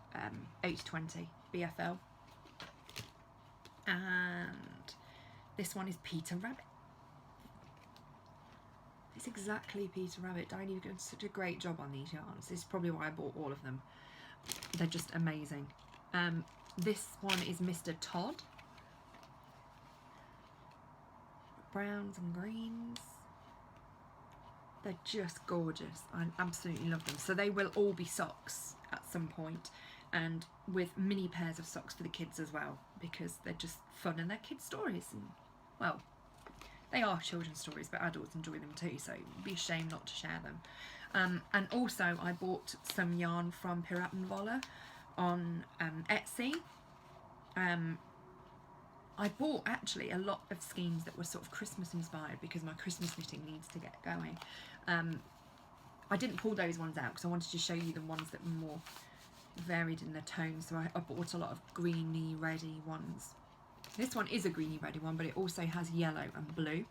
820 BFL. And this one is Peter Rabbit. It's exactly Peter Rabbit. Diane, you've done such a great job on these yarns. This is probably why I bought all of them. They're just amazing. This one is Mr. Todd. Browns and greens. They're just gorgeous. I absolutely love them. So they will all be socks at some point, and with mini pairs of socks for the kids as well, because they're just fun and they're kids' stories. And well, they are children's stories, but adults enjoy them too, so it'd be a shame not to share them. And also I bought some yarn from Piratenwolle on Etsy. I bought actually a lot of schemes that were sort of Christmas inspired, because my Christmas knitting needs to get going. I didn't pull those ones out because I wanted to show you the ones that were more varied in their tone, so I bought a lot of greeny, reddy ones. This one is a greeny, reddy one, but it also has yellow and blue,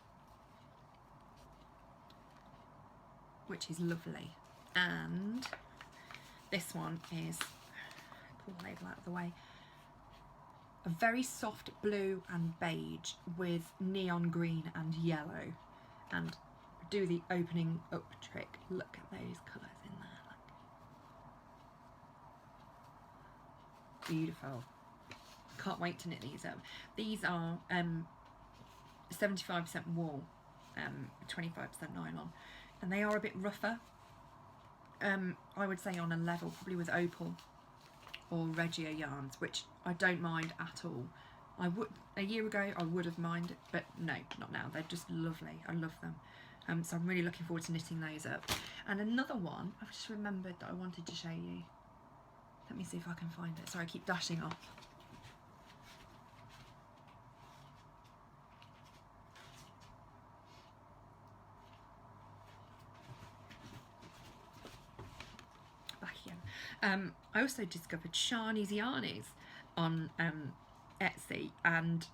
which is lovely. And this one is, pull the label out of the way, a very soft blue and beige with neon green and yellow. And do the opening up trick. Look at those colours in there. Look. Beautiful. Can't wait to knit these up. These are 75% wool, 25% nylon, and they are a bit rougher. I would say on a level probably with Opal or Regia yarns, which I don't mind at all. I would, a year ago I would have minded, but no, not now. They're just lovely. I love them. So I'm really looking forward to knitting those up. And another one I've just remembered that I wanted to show you. Let me see if I can find it. Sorry, I keep dashing off. Back again. I also discovered Shani's Yarnies on Etsy, and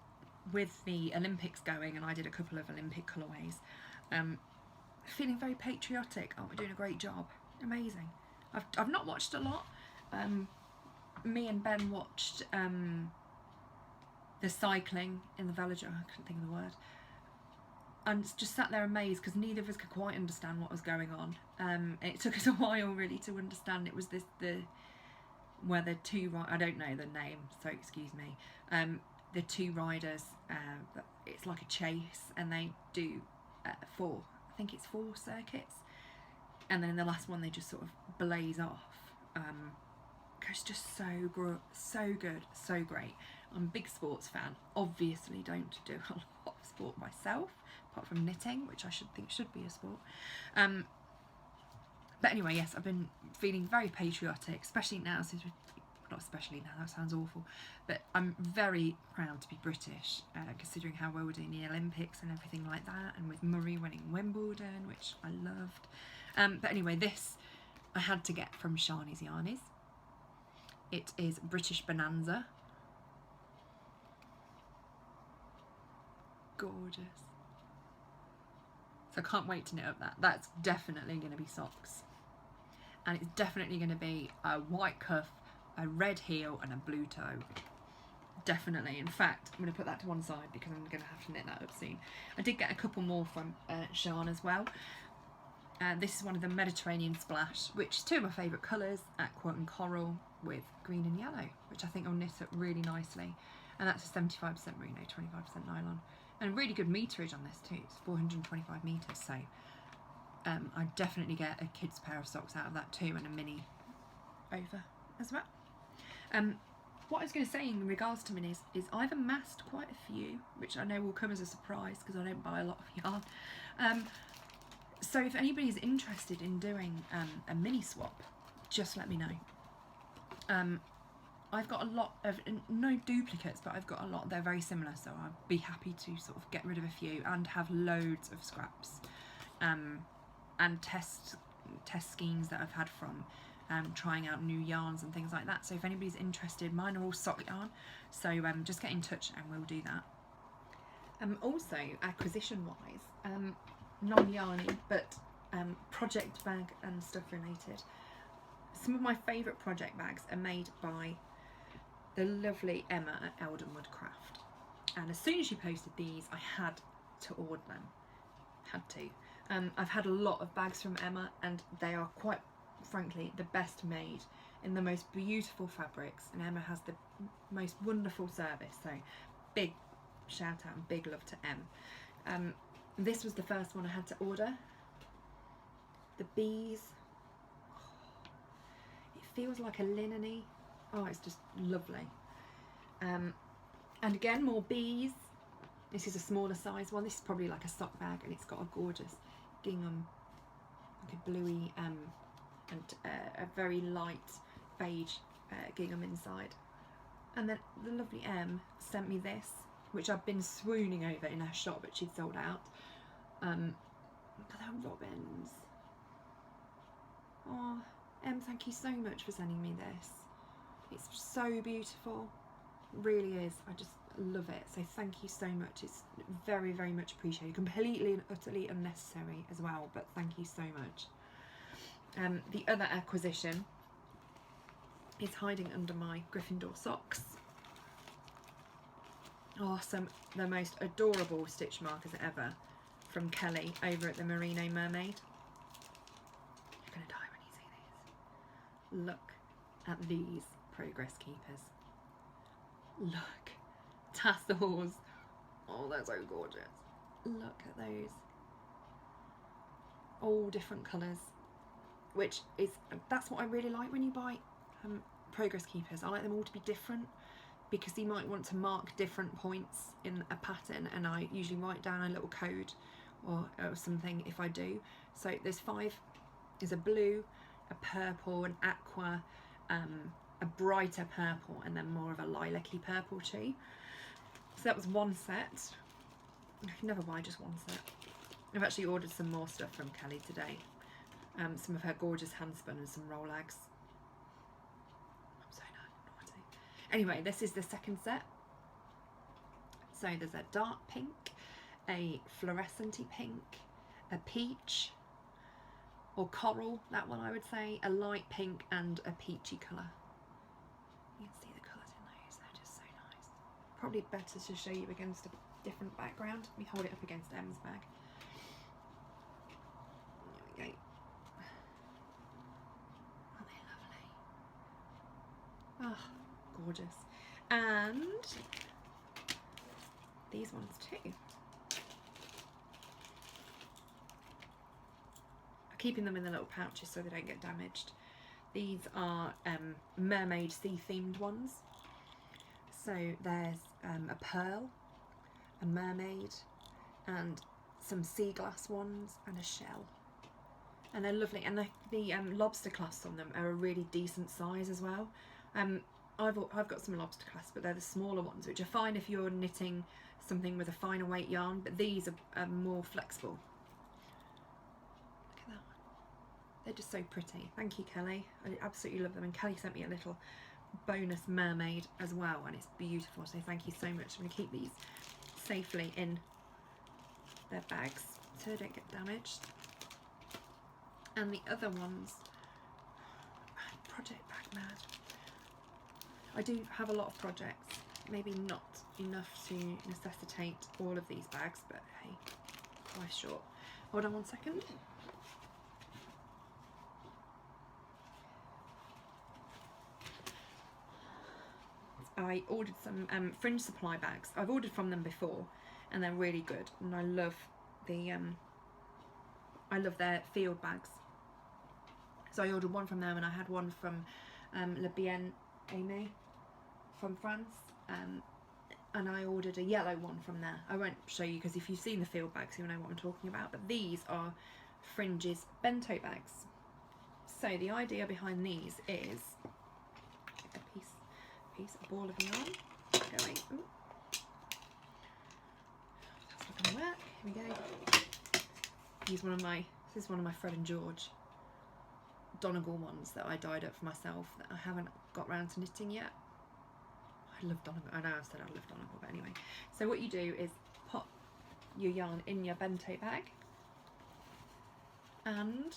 with the Olympics going, and I did a couple of Olympic colourways, feeling very patriotic. Oh, we're doing a great job. Amazing. I've not watched a lot. Me and Ben watched the cycling in the Villarreal, I couldn't think of the word, and just sat there amazed because neither of us could quite understand what was going on. And it took us a while really to understand. It was where the two, I don't know the name, so excuse me, the two riders, it's like a chase, and they do four circuits, and then in the last one they just sort of blaze off. It's just so good, so great. I'm a big sports fan. Obviously don't do a lot of sport myself, apart from knitting, which I should be a sport. But anyway, yes, I've been feeling very patriotic, especially now since we're not especially now, that sounds awful, but I'm very proud to be British, considering how well we're doing the Olympics and everything like that, and with Murray winning Wimbledon, which I loved. But anyway, this I had to get from Shani's Yarnies. It is British Bonanza. Gorgeous. So I can't wait to knit up that. That's definitely going to be socks. And it's definitely going to be a white cuff, a red heel and a blue toe. Definitely. In fact, I'm going to put that to one side because I'm going to have to knit that up soon. I did get a couple more from Shan as well. This is one of the Mediterranean Splash, which is two of my favourite colours, aqua and coral with green and yellow, which I think will knit up really nicely. And that's a 75% merino, 25% nylon. And a really good meterage on this too. It's 425 metres, so I'd definitely get a kid's pair of socks out of that too, and a mini over as well. What I was going to say in regards to minis is I've amassed quite a few, which I know will come as a surprise because I don't buy a lot of yarn. So if anybody's interested in doing a mini swap, just let me know. I've got a lot of, no duplicates, but I've got a lot. They're very similar, so I'd be happy to sort of get rid of a few and have loads of scraps. And test schemes that I've had from trying out new yarns and things like that. So if anybody's interested, mine are all sock yarn, so just get in touch and we'll do that. Also, acquisition wise, non-yarny but project bag and stuff related. Some of my favourite project bags are made by the lovely Emma at Eldenwood Craft, and as soon as she posted these I had to order them. Had to. I've had a lot of bags from Emma and they are quite frankly the best made in the most beautiful fabrics, and Emma has the most wonderful service, so big shout out and big love to Em. This was the first one I had to order. The bees, it feels like a linen-y. Oh, it's just lovely. And again, more bees. This is a smaller size one. This is probably like a sock bag, and it's got a gorgeous gingham, like a bluey and a very light beige gingham inside. And then the lovely Em sent me this, which I've been swooning over in her shop, but she'd sold out. Look at her robins. Oh, Em, thank you so much for sending me this. It's so beautiful, it really is. I just love it, so thank you so much. It's very, very much appreciated. Completely and utterly unnecessary as well, but thank you so much. The other acquisition is hiding under my Gryffindor socks. Awesome, the most adorable stitch markers ever from Kelly over at the Merino Mermaid. You're gonna die when you see these. Look at these progress keepers. Look, tassels. Oh, they're so gorgeous. Look at those. All different colours, which is, that's what I really like when you buy progress keepers. I like them all to be different, because you might want to mark different points in a pattern, and I usually write down a little code or something if I do. So there's 5. There's a blue, a purple, an aqua, a brighter purple, and then more of a lilac-y purple too. So that was one set. I can never buy just one set. I've actually ordered some more stuff from Kelly today. Some of her gorgeous handspun and some rollags. I'm so naughty. Anyway, this is the second set. So there's a dark pink, a fluorescent-y pink, a peach, or coral, that one I would say, a light pink and a peachy colour. You can see the colours in those, they're just so nice. Probably better to show you against a different background. Let me hold it up against Em's bag. There we go. Aren't they lovely? Oh, gorgeous. And these ones too. Keeping them in the little pouches so they don't get damaged. These are mermaid sea themed ones. So there's a pearl, a mermaid, and some sea glass ones, and a shell. And they're lovely, and the lobster clasps on them are a really decent size as well. I've got some lobster clasps, but they're the smaller ones, which are fine if you're knitting something with a finer weight yarn, but these are more flexible. Look at that one. They're just so pretty. Thank you, Kelly. I absolutely love them, and Kelly sent me a little bonus mermaid as well, and it's beautiful, so thank you so much. I'm going to keep these safely in their bags so they don't get damaged. And the other ones, project bag mad. I do have a lot of projects, maybe not enough to necessitate all of these bags, but hey, life's short. Hold on one second. I ordered some fringe supply bags. I've ordered from them before, and they're really good, and I love the I love their field bags. So I ordered one from them, and I had one from Le Bien Aimé from France, and I ordered a yellow one from there. I won't show you because if you've seen the field bags you'll know what I'm talking about, but these are Fringe's bento bags. So the idea behind these is a ball of yarn going. Ooh. That's not going to work. Here we go. This is one of my Fred and George Donegal ones that I dyed up for myself that I haven't got round to knitting yet. I love Donegal. I know I've said I love Donegal, but anyway. So what you do is pop your yarn in your bento bag, and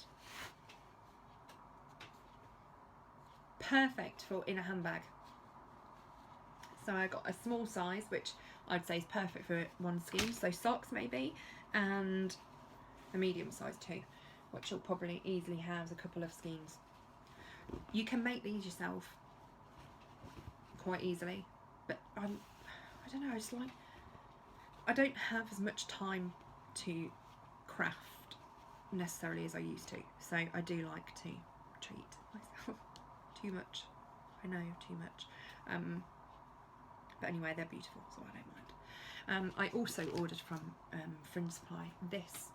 perfect for in a handbag. So I got a small size, which I'd say is perfect for one skein, so socks maybe, and a medium size too, which will probably easily house a couple of skeins. You can make these yourself quite easily, but I don't know, I don't have as much time to craft necessarily as I used to, so I do like to treat myself. Too much, I know, too much. But anyway, they're beautiful, so I don't mind. I also ordered from Fringe Supply this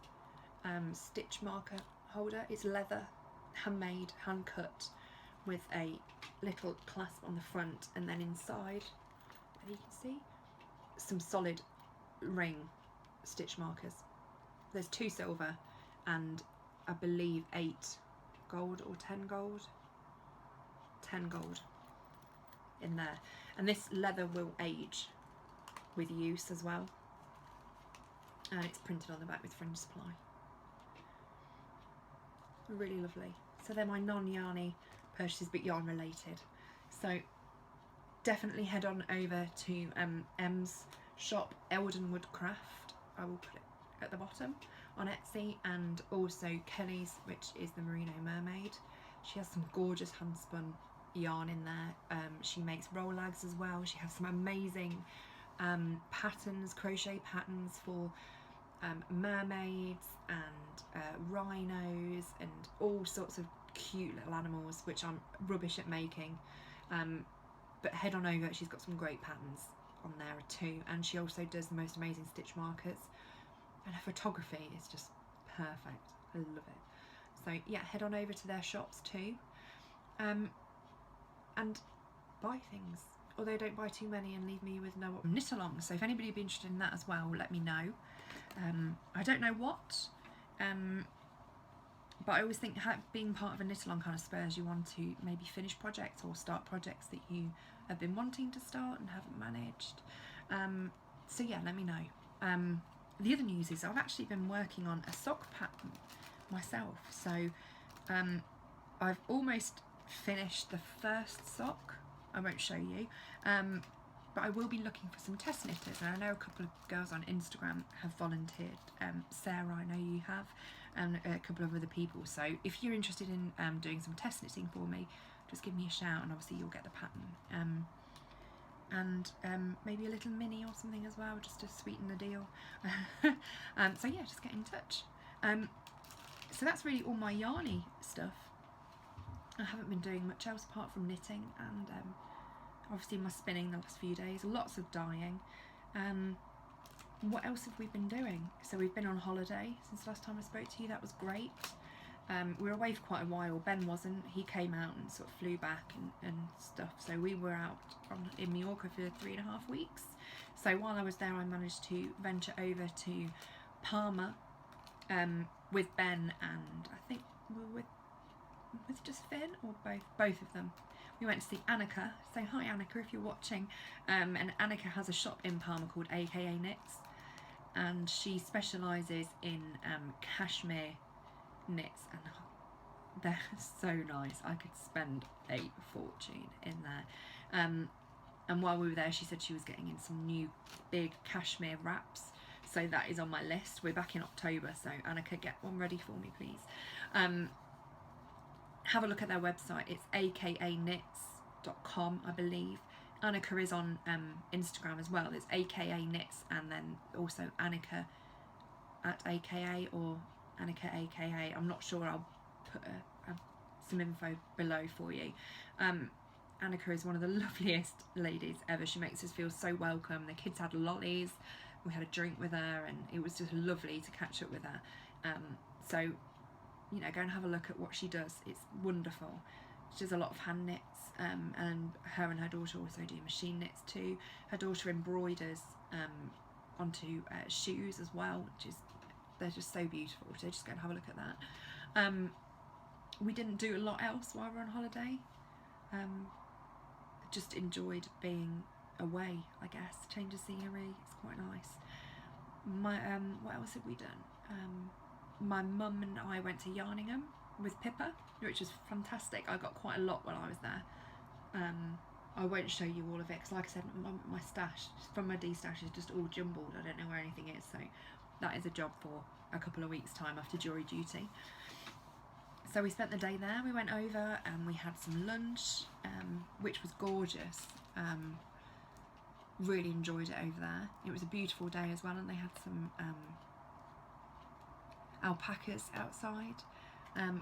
stitch marker holder. It's leather, handmade, hand cut, with a little clasp on the front, and then inside, you can see, some solid ring stitch markers. There's 2 silver and I believe 8 gold or 10 gold. 10 gold in there, and this leather will age with use as well, and it's printed on the back with Fringe Supply. Really lovely. So they're my non-yarny purchases, but yarn related, so definitely head on over to Em's shop, Eldenwood Craft. I will put it at the bottom on Etsy, and also Kelly's, which is the Merino Mermaid. She has some gorgeous handspun yarn in there. She makes rollags as well. She has some amazing patterns, crochet patterns for mermaids and rhinos and all sorts of cute little animals, which I'm rubbish at making, but head on over. She's got some great patterns on there too, and she also does the most amazing stitch markers, and her photography is just perfect. I love it. So yeah, head on over to their shops too, and buy things, although don't buy too many and leave me with no knit along. So if anybody would be interested in that as well, let me know. I don't know what, but I always think being part of a knit along kind of spurs you on to maybe finish projects or start projects that you have been wanting to start and haven't managed. So yeah, let me know. The other news is I've actually been working on a sock pattern myself. So I've almost finished the first sock. I won't show you, but I will be looking for some test knitters, and I know a couple of girls on Instagram have volunteered. Sarah, I know you have, and a couple of other people. So if you're interested in doing some test knitting for me, just give me a shout, and obviously you'll get the pattern. And maybe a little mini or something as well, just to sweeten the deal. So yeah, just get in touch. So that's really all my yarny stuff. I haven't been doing much else apart from knitting, and obviously my spinning the last few days, lots of dyeing. What else have we been doing? So we've been on holiday since last time I spoke to you. That was great. We were away for quite a while. Ben wasn't. He came out and sort of flew back and stuff. So we were out in Mallorca for 3.5 weeks. So while I was there, I managed to venture over to Palma with Ben, and I think we were with just Finn, or both of them. We went to see Annika. So hi Annika if you're watching. And Annika has a shop in Palma called AKA Knits, and she specialises in cashmere knits, and they're so nice. I could spend a fortune in there. And while we were there, she said she was getting in some new big cashmere wraps, so that is on my list. We're back in October, so Annika, get one ready for me please. Have a look at their website. It's akanknits.com, I believe. Annika is on Instagram as well. It's aka knits, and then also Annika at aka, or Annika aka. I'm not sure. I'll put some info below for you. Annika is one of the loveliest ladies ever. She makes us feel so welcome. The kids had lollies. We had a drink with her, and it was just lovely to catch up with her. So, you know, go and have a look at what she does. It's wonderful. She does a lot of hand knits, and her and her daughter also do machine knits too. Her daughter embroiders onto shoes as well, which is, they're just so beautiful. So just go and have a look at that. We didn't do a lot else while we were on holiday. Just enjoyed being away, I guess. Change of scenery, it's quite nice. What else have we done? My mum and I went to Yarningham with Pippa, which was fantastic. I got quite a lot while I was there. I won't show you all of it because, like I said, my stash from my D-stash is just all jumbled. I don't know where anything is, so that is a job for a couple of weeks' time after jury duty. So we spent the day there. We went over and we had some lunch, which was gorgeous. Really enjoyed it over there. It was a beautiful day as well, and they had some alpacas outside.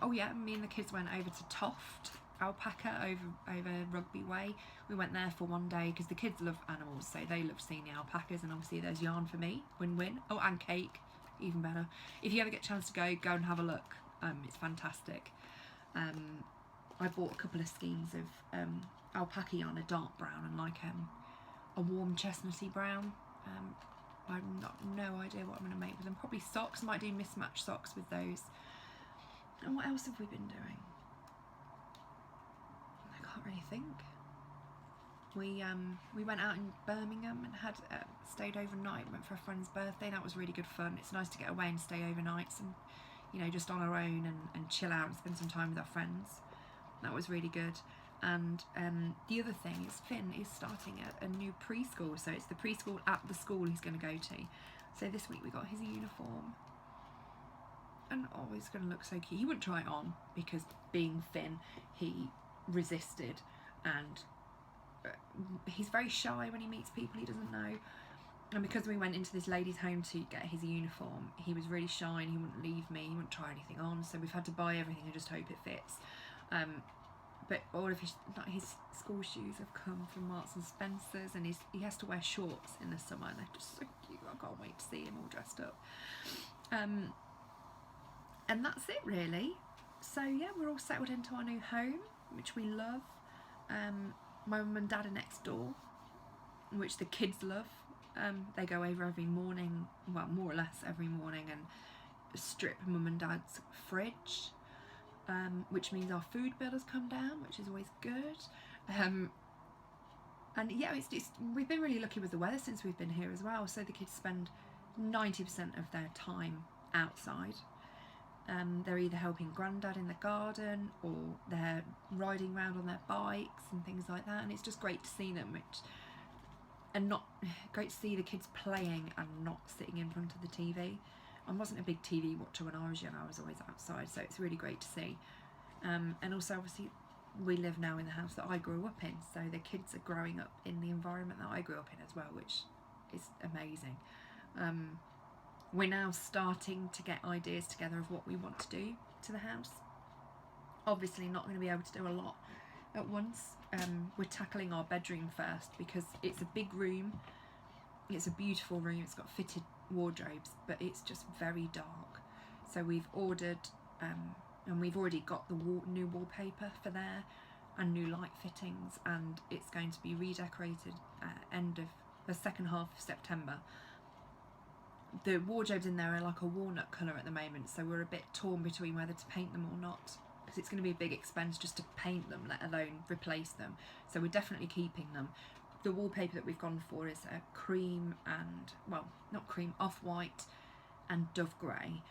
Oh yeah, me and the kids went over to Toft Alpaca over Rugby Way. We went there for one day because the kids love animals, so they love seeing the alpacas, and obviously there's yarn for me, win-win. Oh, and cake, even better. If you ever get a chance to go and have a look. It's fantastic. I bought a couple of skeins of alpaca yarn, a dark brown and like a warm chestnutty brown. I've no idea what I'm going to make with them. Probably socks. Might do mismatched socks with those. And what else have we been doing? I can't really think. We went out in Birmingham and had stayed overnight. Went for a friend's birthday. That was really good fun. It's nice to get away and stay overnights and, you know, just on our own and chill out and spend some time with our friends. That was really good. And the other thing is Finn is starting a new preschool, so it's the preschool at the school he's going to go to. So this week we got his uniform, and oh, he's going to look so cute. He wouldn't try it on because, being Finn, he resisted, and he's very shy when he meets people he doesn't know. And because we went into this lady's home to get his uniform, he was really shy and he wouldn't leave me, he wouldn't try anything on, so we've had to buy everything and just hope it fits. But all of his school shoes have come from Marks and Spencer's, and he has to wear shorts in the summer, and they're just so cute. I can't wait to see him all dressed up. And that's it really. So yeah, we're all settled into our new home, which we love. My mum and dad are next door, which the kids love. They go over every morning, well, more or less every morning, and strip mum and dad's fridge. Which means our food bill has come down, which is always good. And yeah, we've been really lucky with the weather since we've been here as well. So the kids spend 90% of their time outside. They're either helping Grandad in the garden, or they're riding around on their bikes and things like that. And it's just great to see them, great to see the kids playing and not sitting in front of the TV. I wasn't a big TV watcher when I was young. I was always outside, so it's really great to see. And also, obviously, we live now in the house that I grew up in, so the kids are growing up in the environment that I grew up in as well, which is amazing. We're now starting to get ideas together of what we want to do to the house. Obviously not going to be able to do a lot at once. We're tackling our bedroom first because it's a big room. It's a beautiful room. It's got fitted wardrobes, but it's just very dark. So we've ordered and we've already got the new wallpaper for there and new light fittings, and it's going to be redecorated end of the second half of September. The wardrobes in there are like a walnut colour at the moment, so we're a bit torn between whether to paint them or not, because it's going to be a big expense just to paint them, let alone replace them. So we're definitely keeping them. The wallpaper that we've gone for is a cream and, well, not cream, off-white and dove grey,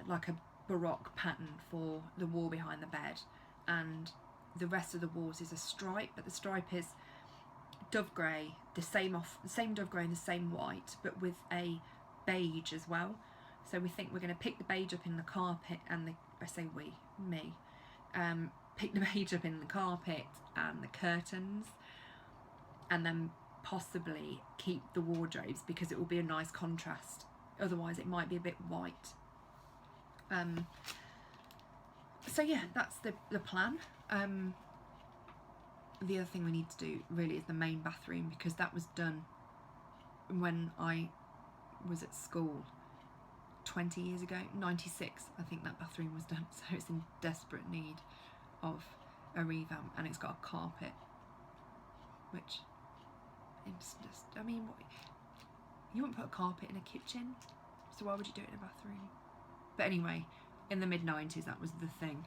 like a baroque pattern for the wall behind the bed, and the rest of the walls is a stripe, but the stripe is dove grey, the same dove grey and the same white, but with a beige as well. So we think we're going to pick the beige up in the carpet, and I say we, me, pick the beige up in the carpet and the curtains, and then possibly keep the wardrobes because it will be a nice contrast. Otherwise it might be a bit white. So yeah, that's the plan. The other thing we need to do really is the main bathroom, because that was done when I was at school 20 years ago, 96 I think that bathroom was done, so it's in desperate need of a revamp, and it's got a carpet, which is just, I mean, you wouldn't put a carpet in a kitchen, so why would you do it in a bathroom? But anyway, in the mid-90s that was the thing.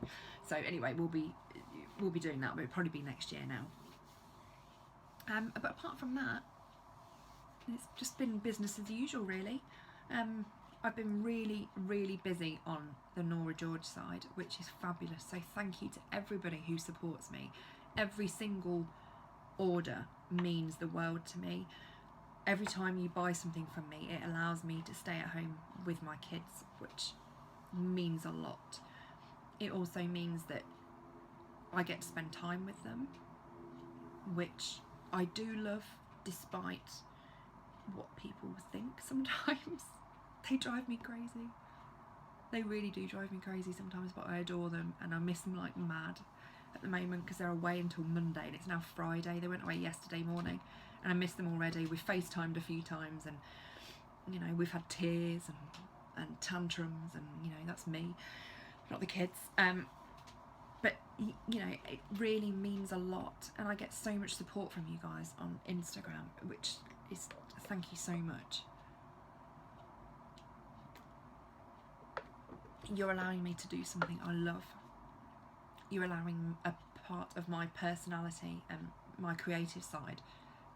So anyway, we'll be doing that, but it'll probably be next year now. But apart from that, it's just been business as usual really. I've been really busy on the Norah George side, which is fabulous, so thank you to everybody who supports me. Every single order means the world to me. Every time you buy something from me, it allows me to stay at home with my kids, which means a lot. It also means that I get to spend time with them, which I do love, despite what people think sometimes. They drive me crazy. They really do drive me crazy sometimes, but I adore them and I miss them like mad at the moment, because they're away until Monday and it's now Friday. They went away yesterday morning and I miss them already. We've FaceTimed a few times, and you know, we've had tears and tantrums, and you know, that's me, not the kids. But you know, it really means a lot, and I get so much support from you guys on Instagram, which is, thank you so much. You're allowing me to do something I love. You're allowing a part of my personality and my creative side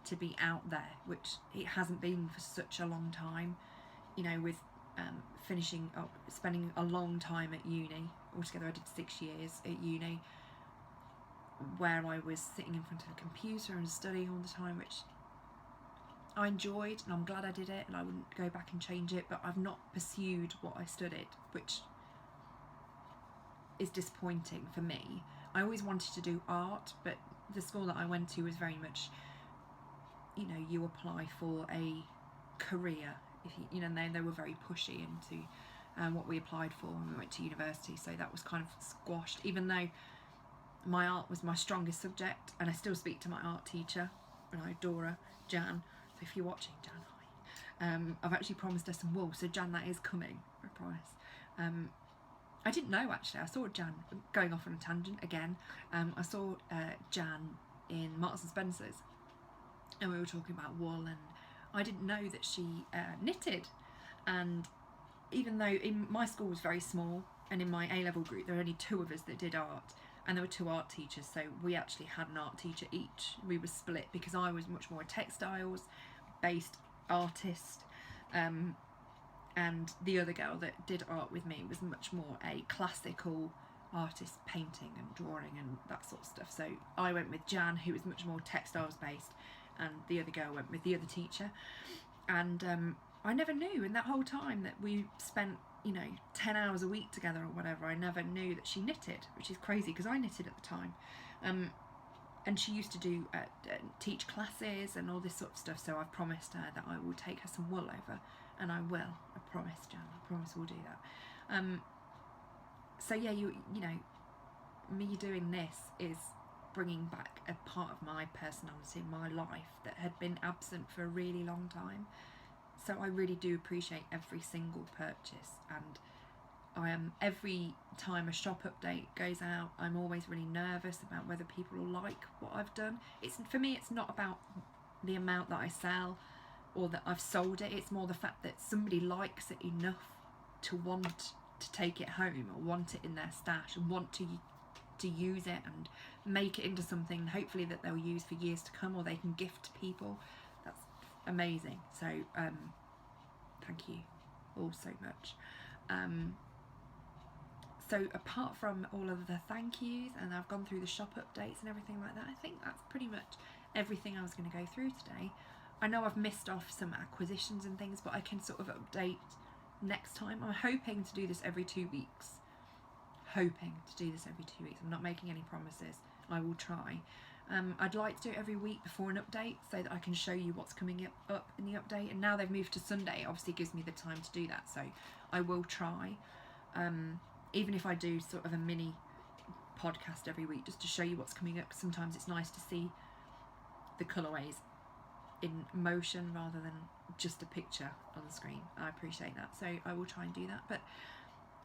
to be out there, which it hasn't been for such a long time. You know, with finishing up, spending a long time at uni. Altogether I did 6 years at uni, where I was sitting in front of a computer and studying all the time, which I enjoyed, and I'm glad I did it, and I wouldn't go back and change it, but I've not pursued what I studied, which is disappointing for me. I always wanted to do art, but the school that I went to was very much, you know, you apply for a career, if you know, they were very pushy into what we applied for when we went to university, so that was kind of squashed, even though my art was my strongest subject, and I still speak to my art teacher, and I adore her, Jan, so if you're watching, Jan, hi. I've actually promised her some wool, so Jan, that is coming, I promise. I didn't know actually, I saw Jan, going off on a tangent again, I saw Jan in Marks and Spencer's, and we were talking about wool, and I didn't know that she knitted. And even though my school was very small, and in my A-level group there were only 2 of us that did art, and there were 2 art teachers, so we actually had an art teacher each. We were split because I was much more a textiles based artist, and the other girl that did art with me was much more a classical artist, painting and drawing and that sort of stuff. So I went with Jan, who was much more textiles based, and the other girl went with the other teacher. And I never knew in that whole time that we spent, you know, 10 hours a week together or whatever, I never knew that she knitted, which is crazy because I knitted at the time. And she used to do teach classes and all this sort of stuff, so I've promised her that I will take her some wool over, and I will. I promise, Jan. I promise we'll do that. So yeah, you know, me doing this is bringing back a part of my personality, my life that had been absent for a really long time. So I really do appreciate every single purchase, and every time a shop update goes out, I'm always really nervous about whether people will like what I've done. For me, it's not about the amount that I sell or that I've sold it. It's more the fact that somebody likes it enough to want to take it home or want it in their stash and want to use it and make it into something hopefully that they'll use for years to come, or they can gift to people. That's amazing. So thank you all so much. So apart from all of the thank yous, and I've gone through the shop updates and everything like that, I think that's pretty much everything I was going to go through today. I know I've missed off some acquisitions and things, but I can sort of update next time. I'm hoping to do this every 2 weeks. I'm not making any promises. I will try. I'd like to do it every week before an update so that I can show you what's coming up in the update. And now they've moved to Sunday, it obviously gives me the time to do that. So I will try. Even if I do sort of a mini podcast every week just to show you what's coming up. Sometimes it's nice to see the colourways in motion rather than just a picture on the screen. I appreciate that. So I will try and do that. But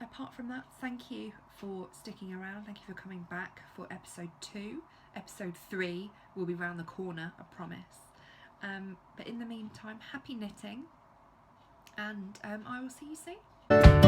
apart from that, thank you for sticking around. Thank you for coming back for episode 2. Episode 3 will be round the corner, I promise. But in the meantime, happy knitting, and I will see you soon.